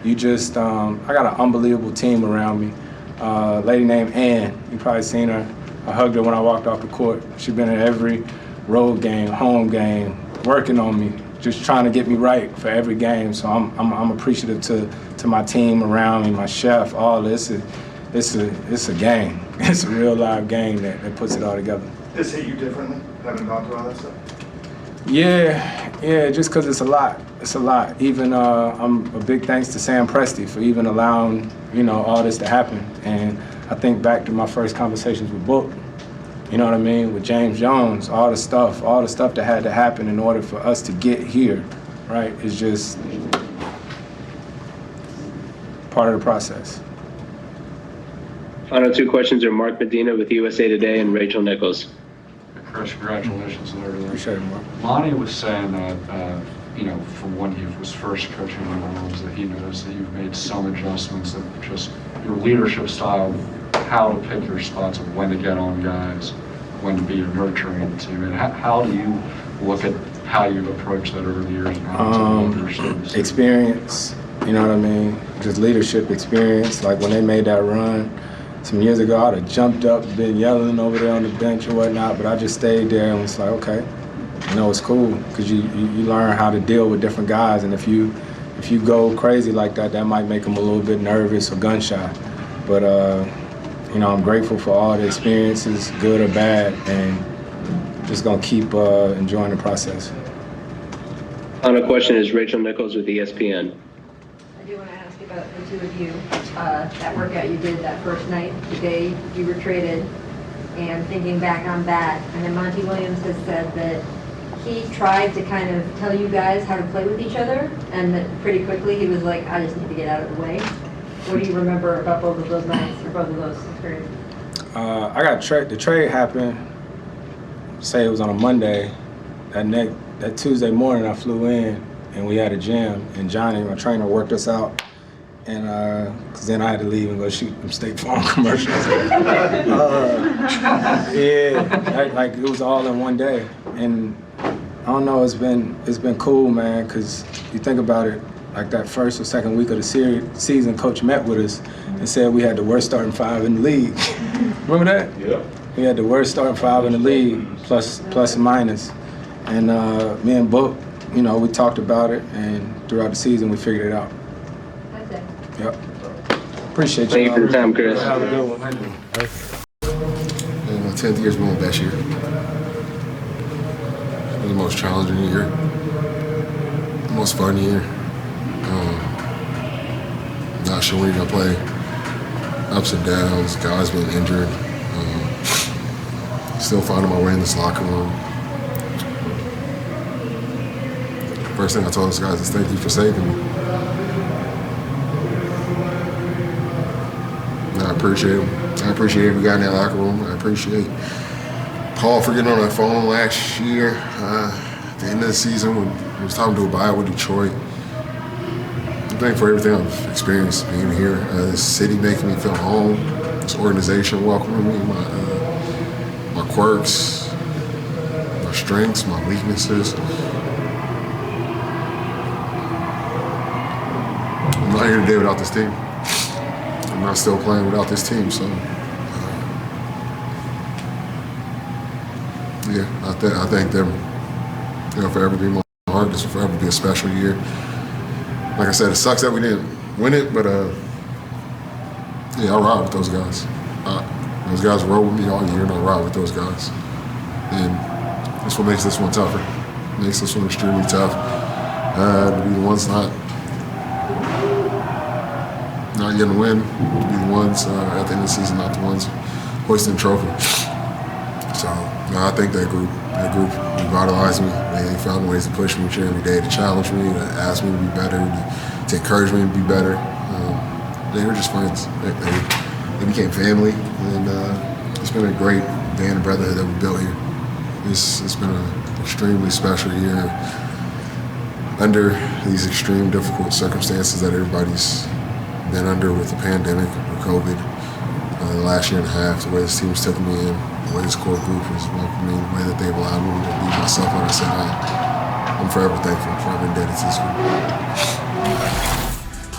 you just, I got an unbelievable team around me. A lady named Ann, you probably seen her. I hugged her when I walked off the court. She's been in every road game, home game, working on me, just trying to get me right for every game. So I'm appreciative to my team around me, my chef, all this. It's a game. It's a real live game that puts it all together. This hit you differently, having gone through all that stuff? Yeah, just because it's a lot. It's a lot. Even I'm a big thanks to Sam Presti for even allowing all this to happen. And I think back to my first conversations with Book. You know what I mean? With James Jones, all the stuff that had to happen in order for us to get here. right? It's just part of the process. Final two questions are Mark Medina with USA Today and Rachel Nichols. Chris, congratulations on everything. Appreciate it, Mark. Monty was saying that, from when he was first coaching the Wolves, that he noticed that you've made some adjustments of just your leadership style, how to pick your spots of when to get on guys, when to be a nurturing team. And how do you look at how you've approached that over the years and how to your students? Experience, you know what I mean? Just leadership experience. Like when they made that run some years ago, I'd have jumped up, been yelling over there on the bench or whatnot, but I just stayed there and was like, okay, it's cool, because you learn how to deal with different guys, and if you go crazy like that, that might make them a little bit nervous or gun shy. But I'm grateful for all the experiences, good or bad, and just gonna keep enjoying the process. Final question is Rachel Nichols with ESPN. I do want to ask about the two of you. That workout you did that first night, the day you were traded, and thinking back on that, and then Monty Williams has said that he tried to kind of tell you guys how to play with each other, and that pretty quickly he was like, I just need to get out of the way. What do you remember about both of those nights, or both of those experiences? I got the trade happened, say it was on a Monday. That Tuesday morning I flew in and we had a gym, and Johnny, my trainer, worked us out. And cause then I had to leave and go shoot them State Farm commercials. Like it was all in one day. And I don't know, it's been cool, man, cause you think about it, like that first or second week of the season, coach met with us and said we had the worst starting five in the league. Remember that? Yeah. We had the worst starting five in the league, plus and minus. And me and Book, we talked about it, and throughout the season we figured it out. That's it. Yep. Appreciate you. Thank you for the time, Chris. Have a good one. My 10th year's been my best year. It was the most challenging year. The most fun year. Not sure when you're gonna play. Ups and downs, guys being injured. Still finding my way in this locker room. First thing I told those guys is thank you for saving me. And I appreciate them. I appreciate every guy in that locker room. I appreciate Paul for getting on that phone last year at the end of the season when it was time to do a buyout with Detroit. I'm thankful for everything I've experienced being here. This city making me feel home. This organization welcoming me, my quirks, my strengths, my weaknesses. I'm not here today without this team. I'm not still playing without this team, so I thank them. Forever be my heart. This will forever be a special year. Like I said, it sucks that we didn't win it, but I ride with those guys. Those guys rode with me all year, and I ride with those guys. And that's what makes this one tougher. Makes this one extremely tough. To be the ones not getting a win, to be the ones at the end of the season, not the ones hoisting the trophy. So I think that group revitalized me. They found ways to push me each and every day, to challenge me, to ask me to be better, to encourage me to be better. They were just friends. They became family, and it's been a great band of brotherhood that we built here. It's been an extremely special year under these extreme difficult circumstances that everybody's been under with the pandemic or COVID. The last year and a half, the way this team's taken me in, the way this core group has welcomed me, the way that they've allowed me to be myself, like I said, I'm forever thankful, forever indebted to this group.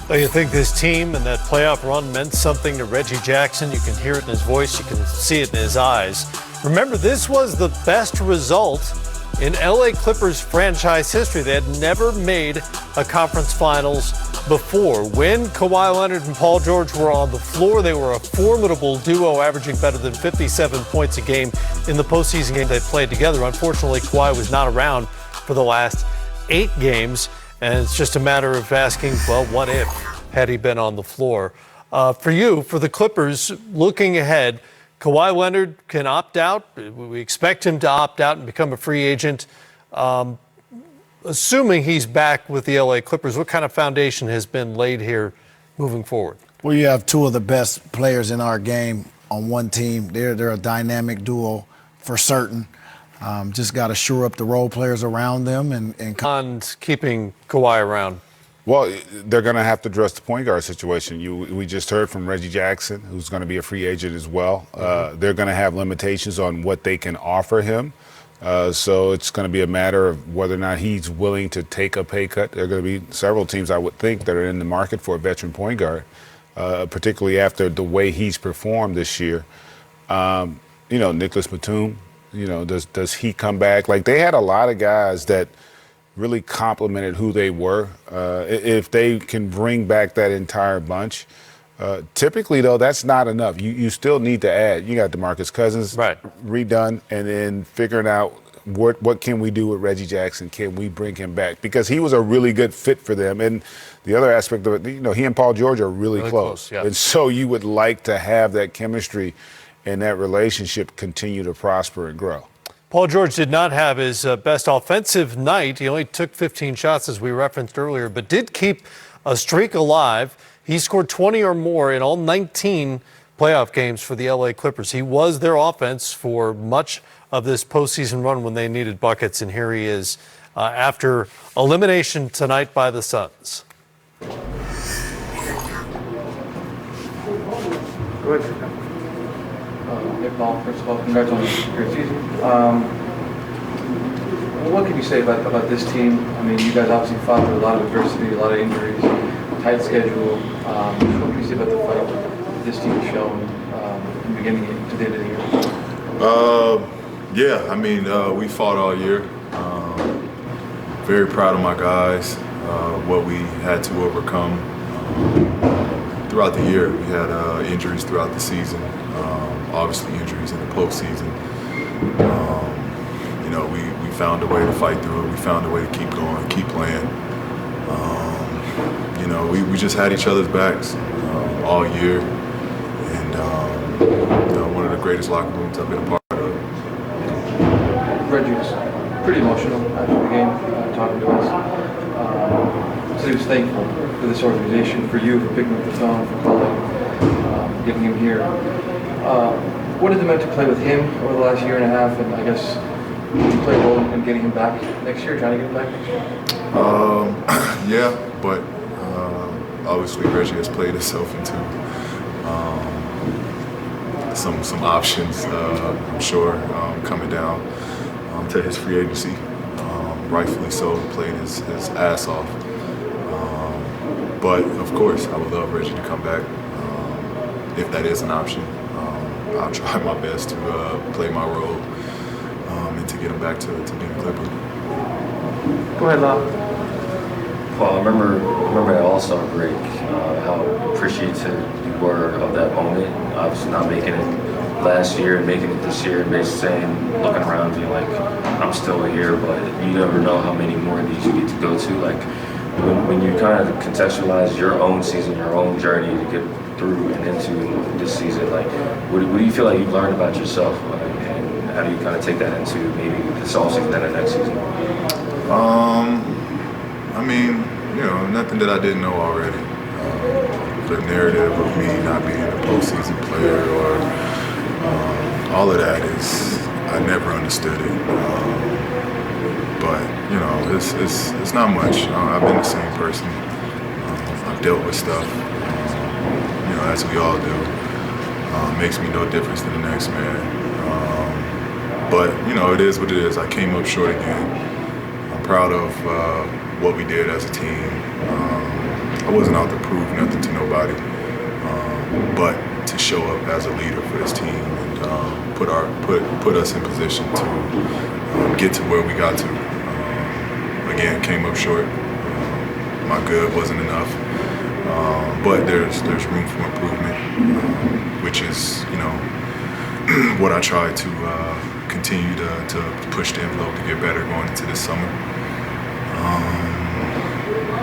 So you think this team and that playoff run meant something to Reggie Jackson? You can hear it in his voice, you can see it in his eyes. Remember, this was the best result in LA Clippers franchise history. They had never made a conference finals before. When Kawhi Leonard and Paul George were on the floor, they were a formidable duo, averaging better than 57 points a game in the postseason game they played together. Unfortunately, Kawhi was not around for the last 8 games, and it's just a matter of asking, well, what if had he been on the floor? For the Clippers, looking ahead, Kawhi Leonard can opt out. We expect him to opt out and become a free agent. assuming he's back with the LA Clippers, what kind of foundation has been laid here moving forward? Well, you have two of the best players in our game on one team. They're a dynamic duo for certain. Just got to shore up the role players around them and keeping Kawhi around. Well, they're going to have to address the point guard situation. We just heard from Reggie Jackson, who's going to be a free agent as well. They're going to have limitations on what they can offer him. So it's going to be a matter of whether or not he's willing to take a pay cut. There are going to be several teams, I would think, that are in the market for a veteran point guard, particularly after the way he's performed this year. Nicholas Batum, does he come back? Like, they had a lot of guys that really complimented who they were. If they can bring back that entire bunch, typically, though, that's not enough. You still need to add. You got DeMarcus Cousins redone, and then figuring out what can we do with Reggie Jackson? Can we bring him back? Because he was a really good fit for them. And the other aspect of it, he and Paul George are really close. Yeah. And so you would like to have that chemistry and that relationship continue to prosper and grow. Paul George did not have his best offensive night. He only took 15 shots, as we referenced earlier, but did keep a streak alive. He scored 20 or more in all 19 playoff games for the LA Clippers. He was their offense for much of this postseason run when they needed buckets, and here he is after elimination tonight by the Suns. Go ahead. Nick Ball, first of all, congrats on a great season. What can you say about this team? I mean, you guys obviously fought through a lot of adversity, a lot of injuries, tight schedule. What can you say about the fight that this team has shown from the beginning to the end of the year? Yeah, I mean, we fought all year. Very proud of my guys, what we had to overcome. Throughout the year, we had injuries throughout the season. Obviously injuries in the postseason. We found a way to fight through it. We found a way to keep going, keep playing. We just had each other's backs all year. And, one of the greatest locker rooms I've been a part of. Reggie was pretty emotional after the game, talking to us. So he was thankful for this organization, for you, for picking up the phone, for calling, getting him here. What has it meant to play with him over the last year and a half, and I guess you play a role in getting him back next year, trying to get him back next year? Yeah, but obviously Reggie has played himself into some options, I'm sure, coming down to his free agency. Rightfully so, played his ass off. But of course, I would love Reggie to come back if that is an option. I'll try my best to play my role and to get him back to being a Clipper. Go ahead, Lau. Paul, I remember at All-Star break how appreciative you were of that moment. Obviously not making it last year and making it this year, and basically saying, looking around, being like, I'm still here, but you never know how many more of these you get to go to. Like, when you kind of contextualize your own season, your own journey to get through and into this season, like, what do you feel like you've learned about yourself, and how do you kind of take that into maybe this offseason and the next season? I mean, nothing that I didn't know already. The narrative of me not being a postseason player or all of that I never understood it. But it's not much. I've been the same person. I've dealt with stuff, as we all do. Makes me no difference than the next man. But it is what it is. I came up short again. I'm proud of what we did as a team. I wasn't out to prove nothing to nobody, but to show up as a leader for this team and put us in position to get to where we got to. Again, came up short. My good wasn't enough, but there's room for improvement, which is what I try to continue to push the envelope to get better going into this summer.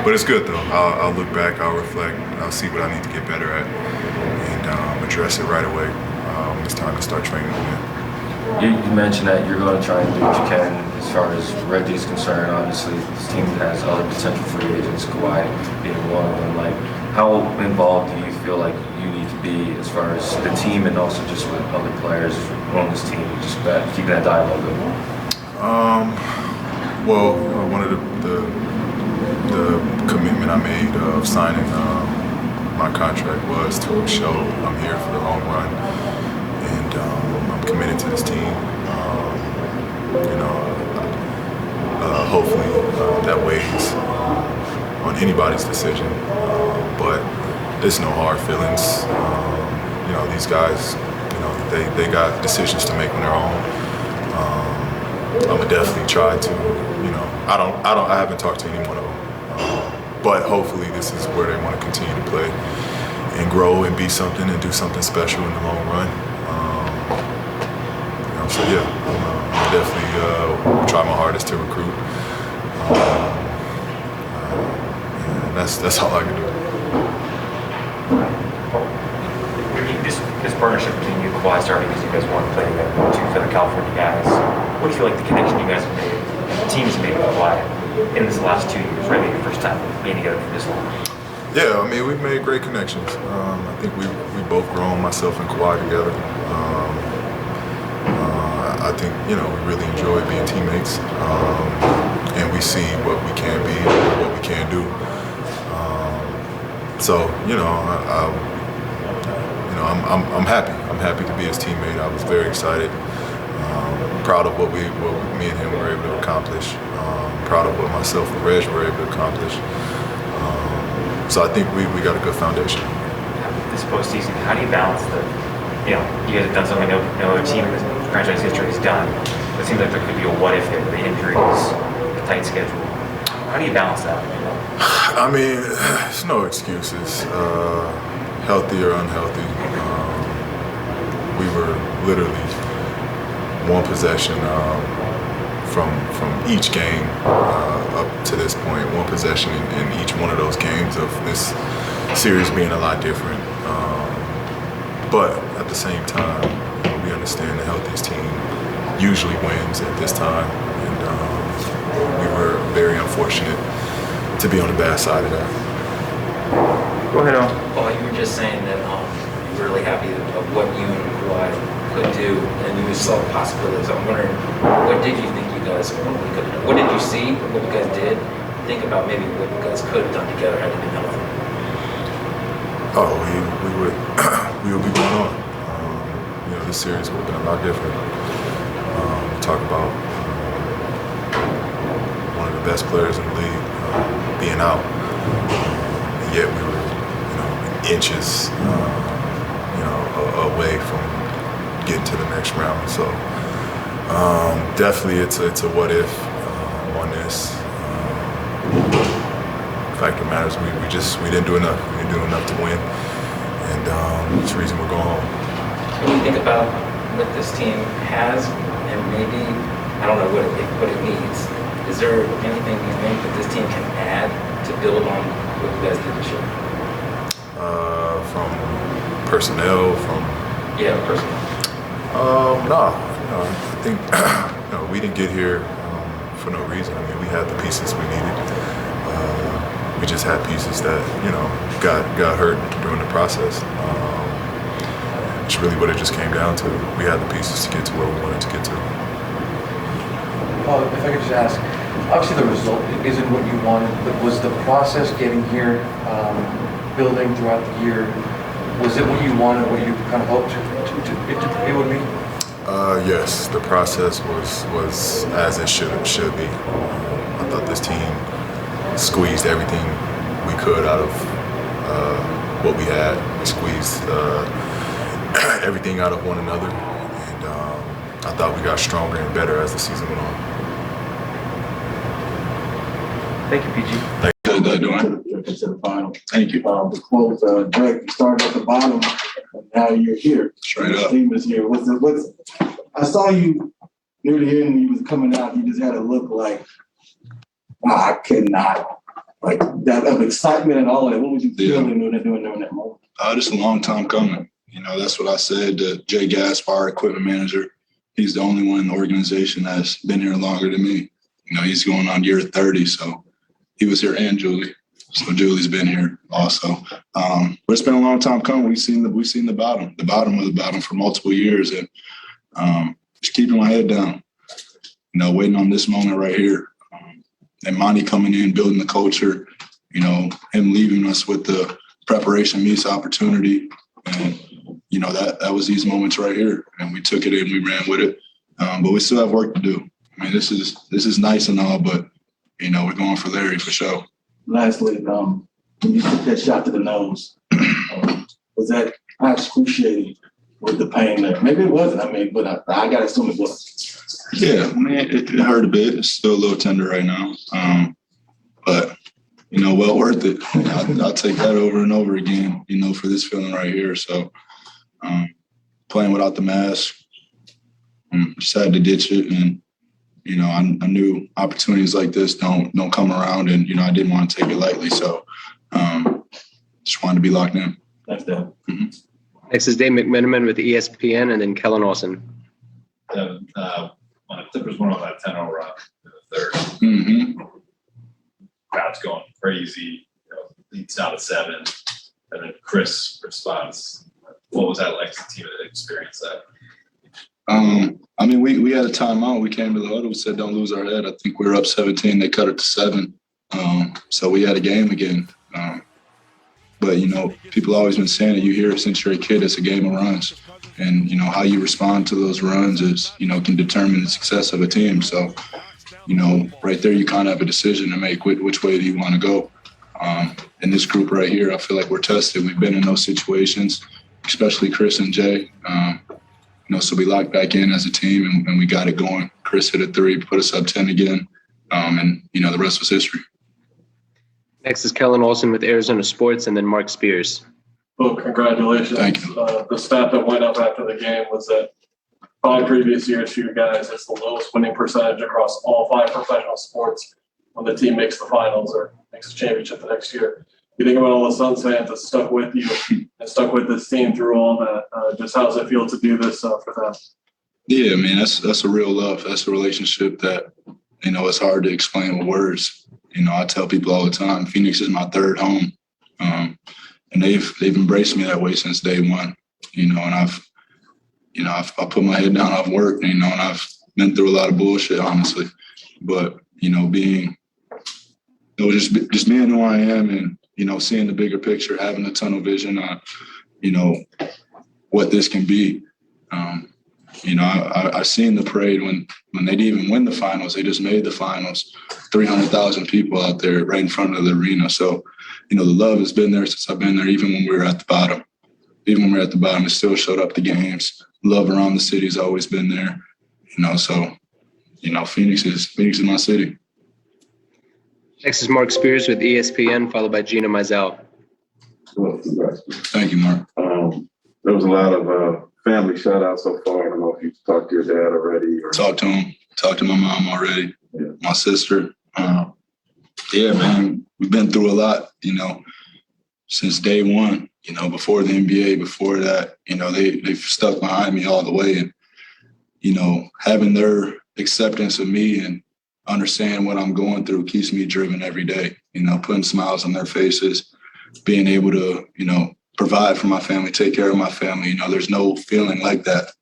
But it's good though. I'll look back, I'll reflect, I'll see what I need to get better at, and address it right away when it's time to start training again. You mentioned that you're going to try and do what you can as far as Reggie's concerned. Obviously, this team has other potential free agents, Kawhi being one of them. Like, how involved do you feel like you need to be as far as the team and also just with other players on this team, just keeping that dialogue going? Well, one of the commitment I made of signing my contract was to show I'm here for the long run, and I'm committed to this team. Hopefully that weighs on anybody's decision, but there's no hard feelings. These guys, they got decisions to make on their own. I'm gonna definitely try to, I haven't talked to any one of them, but hopefully this is where they want to continue to play and grow and be something and do something special in the long run. So yeah, I'm definitely try my hardest to recruit. And that's all I can do. This partnership between you and Kawhi started because you guys want to play together, two Southern California guys. What do you feel like the connection you guys have made, the team has made with Kawhi in this last 2 years, really your first time being together for this long? Yeah, I mean, we've made great connections. I think we both grown, myself and Kawhi together. I think, we really enjoy being teammates, and we see what we can be and what we can do. I'm happy. I'm happy to be his teammate. I was very excited, proud of what me and him were able to accomplish, proud of what myself and Reg were able to accomplish. So I think we got a good foundation. This postseason, how do you balance you guys have done something no other team in this franchise history has done. It seems like there could be a what if there, the injuries, the tight schedule. How do you balance that? I mean, there's no excuses, healthy or unhealthy. We were literally one possession from each game up to this point, one possession in each one of those games of this series being a lot different. But at the same time, we understand the healthiest team usually wins at this time, and we were very unfortunate to be on the bad side of that. Go ahead, Al. Paul, you were just saying that you were really happy of what you and Kawhi could do, and you saw possibilities. I'm wondering, what did you think you guys probably could have done? What did you see? What you guys did? Think about maybe what you guys could have done together had you been healthy. Oh, we would be going on. This series would have been a lot different. We talk about one of the best players in the league being out, and yet we were, inches, away from getting to the next round. So definitely, it's a what if on this. The fact of the matter is, we didn't do enough. We didn't do enough to win, and that's the reason we're going home. When you think about what this team has, and maybe, I don't know what it needs, is there anything you think that this team can add to build on what you guys did this year? From personnel, personnel. No, I think we didn't get here for no reason. I mean, we had the pieces we needed. We just had pieces that got hurt during the process. It's really what it just came down to. We had the pieces to get to where we wanted to get to. Paul, if I could just ask, obviously the result isn't what you wanted, but was the process getting here, building throughout the year, was it what you wanted, what you kind of hoped it would be? Yes, the process was as it should be. I thought this team squeezed everything we could out of what we had. We squeezed everything out of one another, and I thought we got stronger and better as the season went on. Thank you, PG. Thank you. Good doing. To the final. Thank you. The quote, Drake, you started at the bottom, and now you're here. Straight the up. team is here. I saw you near the end when you was coming out. You just had a look like, I cannot. Like that of excitement and all of that. What was you feeling during that moment? This is a long time coming. That's what I said to Jay Gaspar, equipment manager. he's the only one in the organization that's been here longer than me. You know, he's going on year 30, so he was here, and Julie. So Julie's been here also. But it's been a long time coming. We've seen the bottom of the bottom for multiple years, and just keeping my head down. You know, waiting on this moment right here. And Monty coming in, building the culture. You know, him leaving us with the preparation meets opportunity, and you know that was these moments right here, and we took it and we ran with it. But we still have work to do. I mean, this is nice and all, but you know, we're going for Larry for sure. Lastly, when you took that shot to the nose, was that excruciating with the pain there? Maybe it wasn't. I mean, but I got to assume it was. Yeah, I mean, it hurt a bit. It's still a little tender right now, but you know, well worth it. I'll take that over and over again. You know, for this feeling right here. So, playing without the mask, just had to ditch it, and you know, I knew opportunities like this don't come around, and you know, I didn't want to take it lightly. So, just wanted to be locked in. Thanks, Dan. Next is Dave McMenamin with ESPN, and then Kellen Olson. When the Clippers went on that 10-0 run in the third, crowd's going crazy. You know, leads down to 7, and then Chris responds. What was that like as a team to experience that? I mean, we had a timeout. We came to the huddle. We said, "Don't lose our head." I think we were up 17. They cut it to 7. So we had a game again. But you know, people always been saying it. You hear it since you're a kid. It's a game of runs, and you know how you respond to those runs is can determine the success of a team. So, you know, right there, you kind of have a decision to make. Which way do you want to go? In this group right here, I feel like we're tested. We've been in those situations, especially Chris and Jay. You know, so we locked back in as a team, and we got it going. Chris hit a 3, put us up 10 again, and you know, the rest was history. Next is Kellen Olson with Arizona Sports, and then Mark Spears. Well, congratulations. Thank you. The stat that went up after the game was that 5 previous years for you guys, it's the lowest winning percentage across all 5 professional sports when the team makes the finals or makes the championship the next year. You think about all the Suns fans that stuck with you and stuck with this team through all that. Just how does it feel to do this for them? Yeah, I mean, that's a real love. That's a relationship that, you know, it's hard to explain with words. You know, I tell people all the time, Phoenix is my third home. And they've embraced me that way since day one. You know, and I've put my head down, I've worked, you know, and I've been through a lot of bullshit, honestly. But, you know, just being who I am and, you know, seeing the bigger picture, having a tunnel vision on, you know, what this can be. You know, I seen the parade when they didn't even win the finals. They just made the finals. 300,000 people out there right in front of the arena. So, you know, the love has been there since I've been there, even when we were at the bottom. Even when we were at the bottom, it still showed up the games. Love around the city has always been there. You know, so, you know, Phoenix is my city. Next is Mark Spears with ESPN, followed by Gina Mizell. Well, congrats. Thank you, Mark. There was a lot of family shout outs so far. I don't know if you've talked to your dad already. Or... Talked to him. Talked to my mom already. Yeah. My sister. Yeah, man, we've been through a lot, you know, since day one, you know, before the NBA, before that, you know, they've stuck behind me all the way. And, you know, having their acceptance of me and understand what I'm going through keeps me driven every day, you know, putting smiles on their faces, being able to, you know, provide for my family, take care of my family. You know, there's no feeling like that.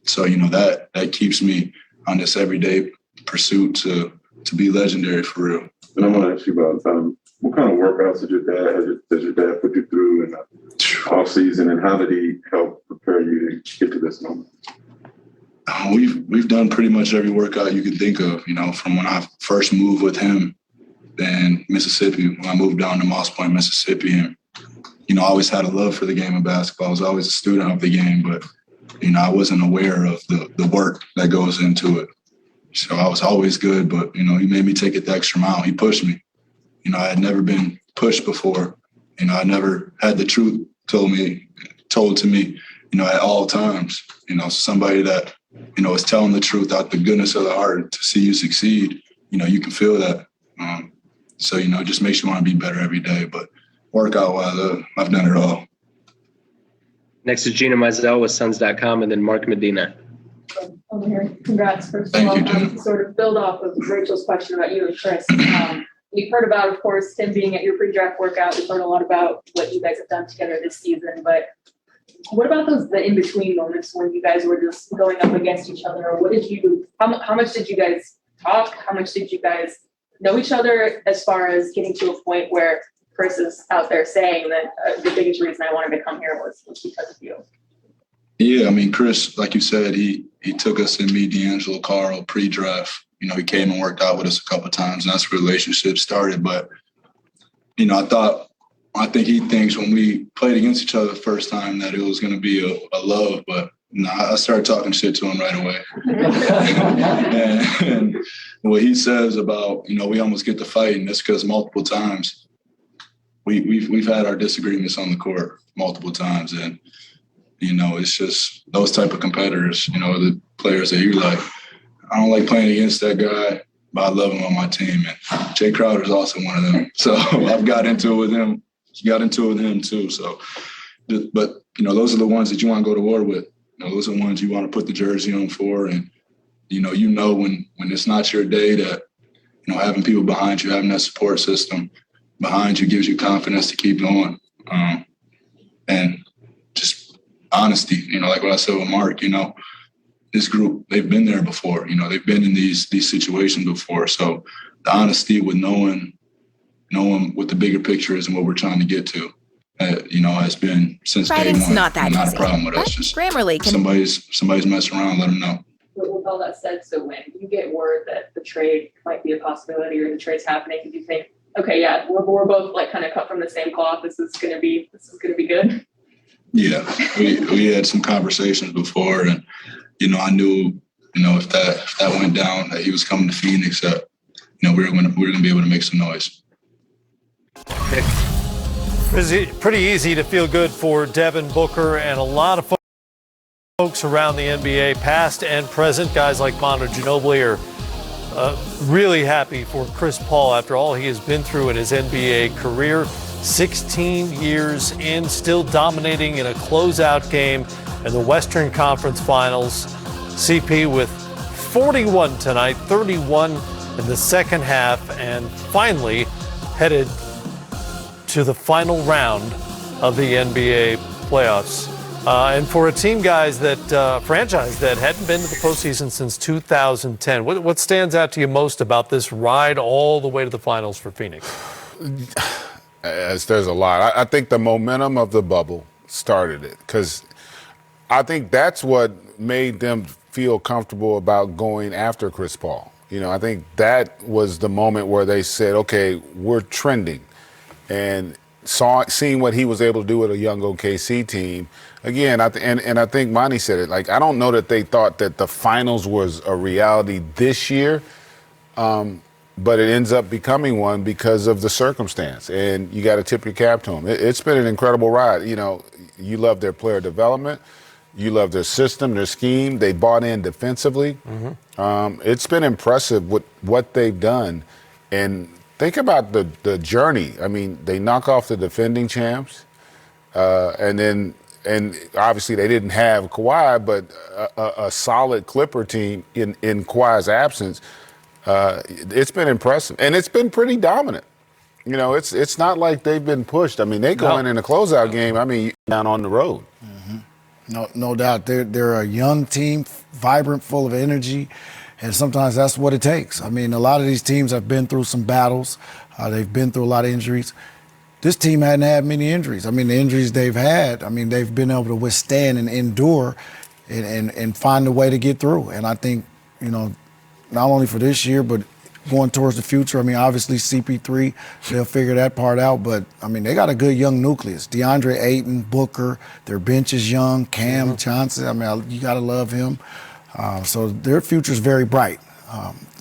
So, you know, that keeps me on this everyday pursuit to be legendary for real. And I want to ask you about what kind of workouts did your dad put you through in the off season, and how did he help prepare you to get to this moment? We've done pretty much every workout you could think of, you know, from when I first moved with him in Mississippi, when I moved down to Moss Point, Mississippi. And, you know, I always had a love for the game of basketball. I was always a student of the game, but, you know, I wasn't aware of the work that goes into it. So I was always good, but, you know, he made me take it the extra mile. He pushed me. You know, I had never been pushed before. You know, I never had the truth told to me, you know, at all times. You know, somebody that, you know, is telling the truth out the goodness of the heart to see you succeed. You know, you can feel that. So, you know, it just makes you want to be better every day. But workout-wise, I've done it all. Next is Gina Mizell with Suns.com, and then Mark Medina. Over here. Congrats, first of all. To sort of build off of Rachel's question about you and Chris. We've heard about, of course, Tim being at your pre-draft workout. We've heard a lot about what you guys have done together this season. But what about the in-between moments when you guys were just going up against each other? Or how much did you guys talk? How much did you guys know each other as far as getting to a point where Chris is out there saying that the biggest reason I wanted to come here was because of you? Yeah, I mean, Chris, like you said, he took us and me, D'Angelo, Carl, pre-draft. You know, he came and worked out with us a couple of times, and that's where relationships started. But, you know, I think he thinks when we played against each other the first time that it was going to be a love. But, no, I started talking shit to him right away. and what he says about, you know, we almost get to fighting, that's because multiple times we've had our disagreements on the court multiple times. And, you know, it's just those type of competitors, you know, the players that you're like, I don't like playing against that guy, but I love him on my team. And Jay Crowder is also one of them. So I've got into it with him. Got into it with him too. So, but, you know, those are the ones that you want to go to war with. You know, those are the ones you want to put the jersey on for. And, you know when it's not your day that, you know, having people behind you, having that support system behind you gives you confidence to keep going. And just honesty, you know, like what I said with Mark, you know, this group, they've been there before, you know, they've been in these situations before. So the honesty with knowing what the bigger picture is and what we're trying to get to, you know, has been since day one. Not that not easy, a problem with but us. Just Grammarly can... somebody's messing around, let them know. With all that said, so when you get word that the trade might be a possibility or the trade's happening, do you think, okay, yeah, we're both like kind of cut from the same cloth. This is gonna be good. Yeah, we had some conversations before, and you know, I knew, you know, if that went down, that he was coming to Phoenix, that, you know, we were gonna be able to make some noise. It's pretty easy to feel good for Devin Booker and a lot of folks around the NBA, past and present. Guys like Manu Ginobili are really happy for Chris Paul after all he has been through in his NBA career. 16 years in, still dominating in a closeout game in the Western Conference Finals. CP with 41 tonight, 31 in the second half, and finally headed to the final round of the NBA playoffs. And for a team, guys, that franchise that hadn't been to the postseason since 2010, what stands out to you most about this ride all the way to the finals for Phoenix? There's a lot. I think the momentum of the bubble started it, because I think that's what made them feel comfortable about going after Chris Paul. You know, I think that was the moment where they said, okay, we're trending. And seeing what he was able to do with a young OKC team, again, I think Monty said it, like, I don't know that they thought that the finals was a reality this year, but it ends up becoming one because of the circumstance, and you got to tip your cap to them. It's been an incredible ride. You know, you love their player development, you love their system, their scheme. They bought in defensively. Mm-hmm. It's been impressive what they've done, and think about the journey. I mean, they knock off the defending champs, and obviously they didn't have Kawhi, but a solid Clipper team in Kawhi's absence. It's been impressive, and it's been pretty dominant. You know, it's not like they've been pushed. I mean, they go in a closeout game. I mean, down on the road. Mm-hmm. No doubt. They're a young team, vibrant, full of energy. And sometimes that's what it takes. I mean, a lot of these teams have been through some battles. They've been through a lot of injuries. This team hadn't had many injuries. I mean, the injuries they've had, I mean, they've been able to withstand and endure and find a way to get through. And I think, you know, not only for this year, but going towards the future, I mean, obviously CP3, they'll figure that part out. But, I mean, they got a good young nucleus. DeAndre Ayton, Booker, their bench is young. Cam Johnson, I mean, you got to love him. So their future is very bright.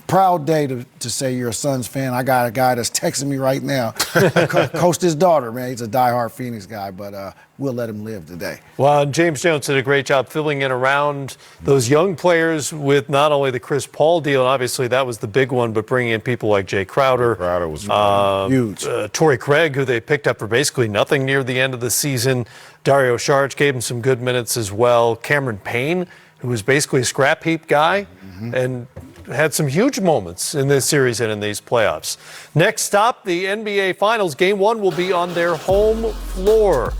Proud day to say you're a Suns fan. I got a guy that's texting me right now. Coached his daughter, man. He's a diehard Phoenix guy, but we'll let him live today. Well, James Jones did a great job filling in around those young players with not only the Chris Paul deal, and obviously that was the big one, but bringing in people like Jay Crowder. Crowder was huge. Torrey Craig, who they picked up for basically nothing near the end of the season. Dario Saric gave him some good minutes as well. Cameron Payne who was basically a scrap heap guy and had some huge moments in this series and in these playoffs. Next stop, the NBA Finals. Game 1 will be on their home floor.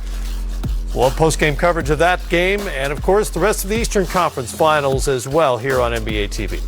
We'll have post-game coverage of that game and, of course, the rest of the Eastern Conference Finals as well here on NBA TV.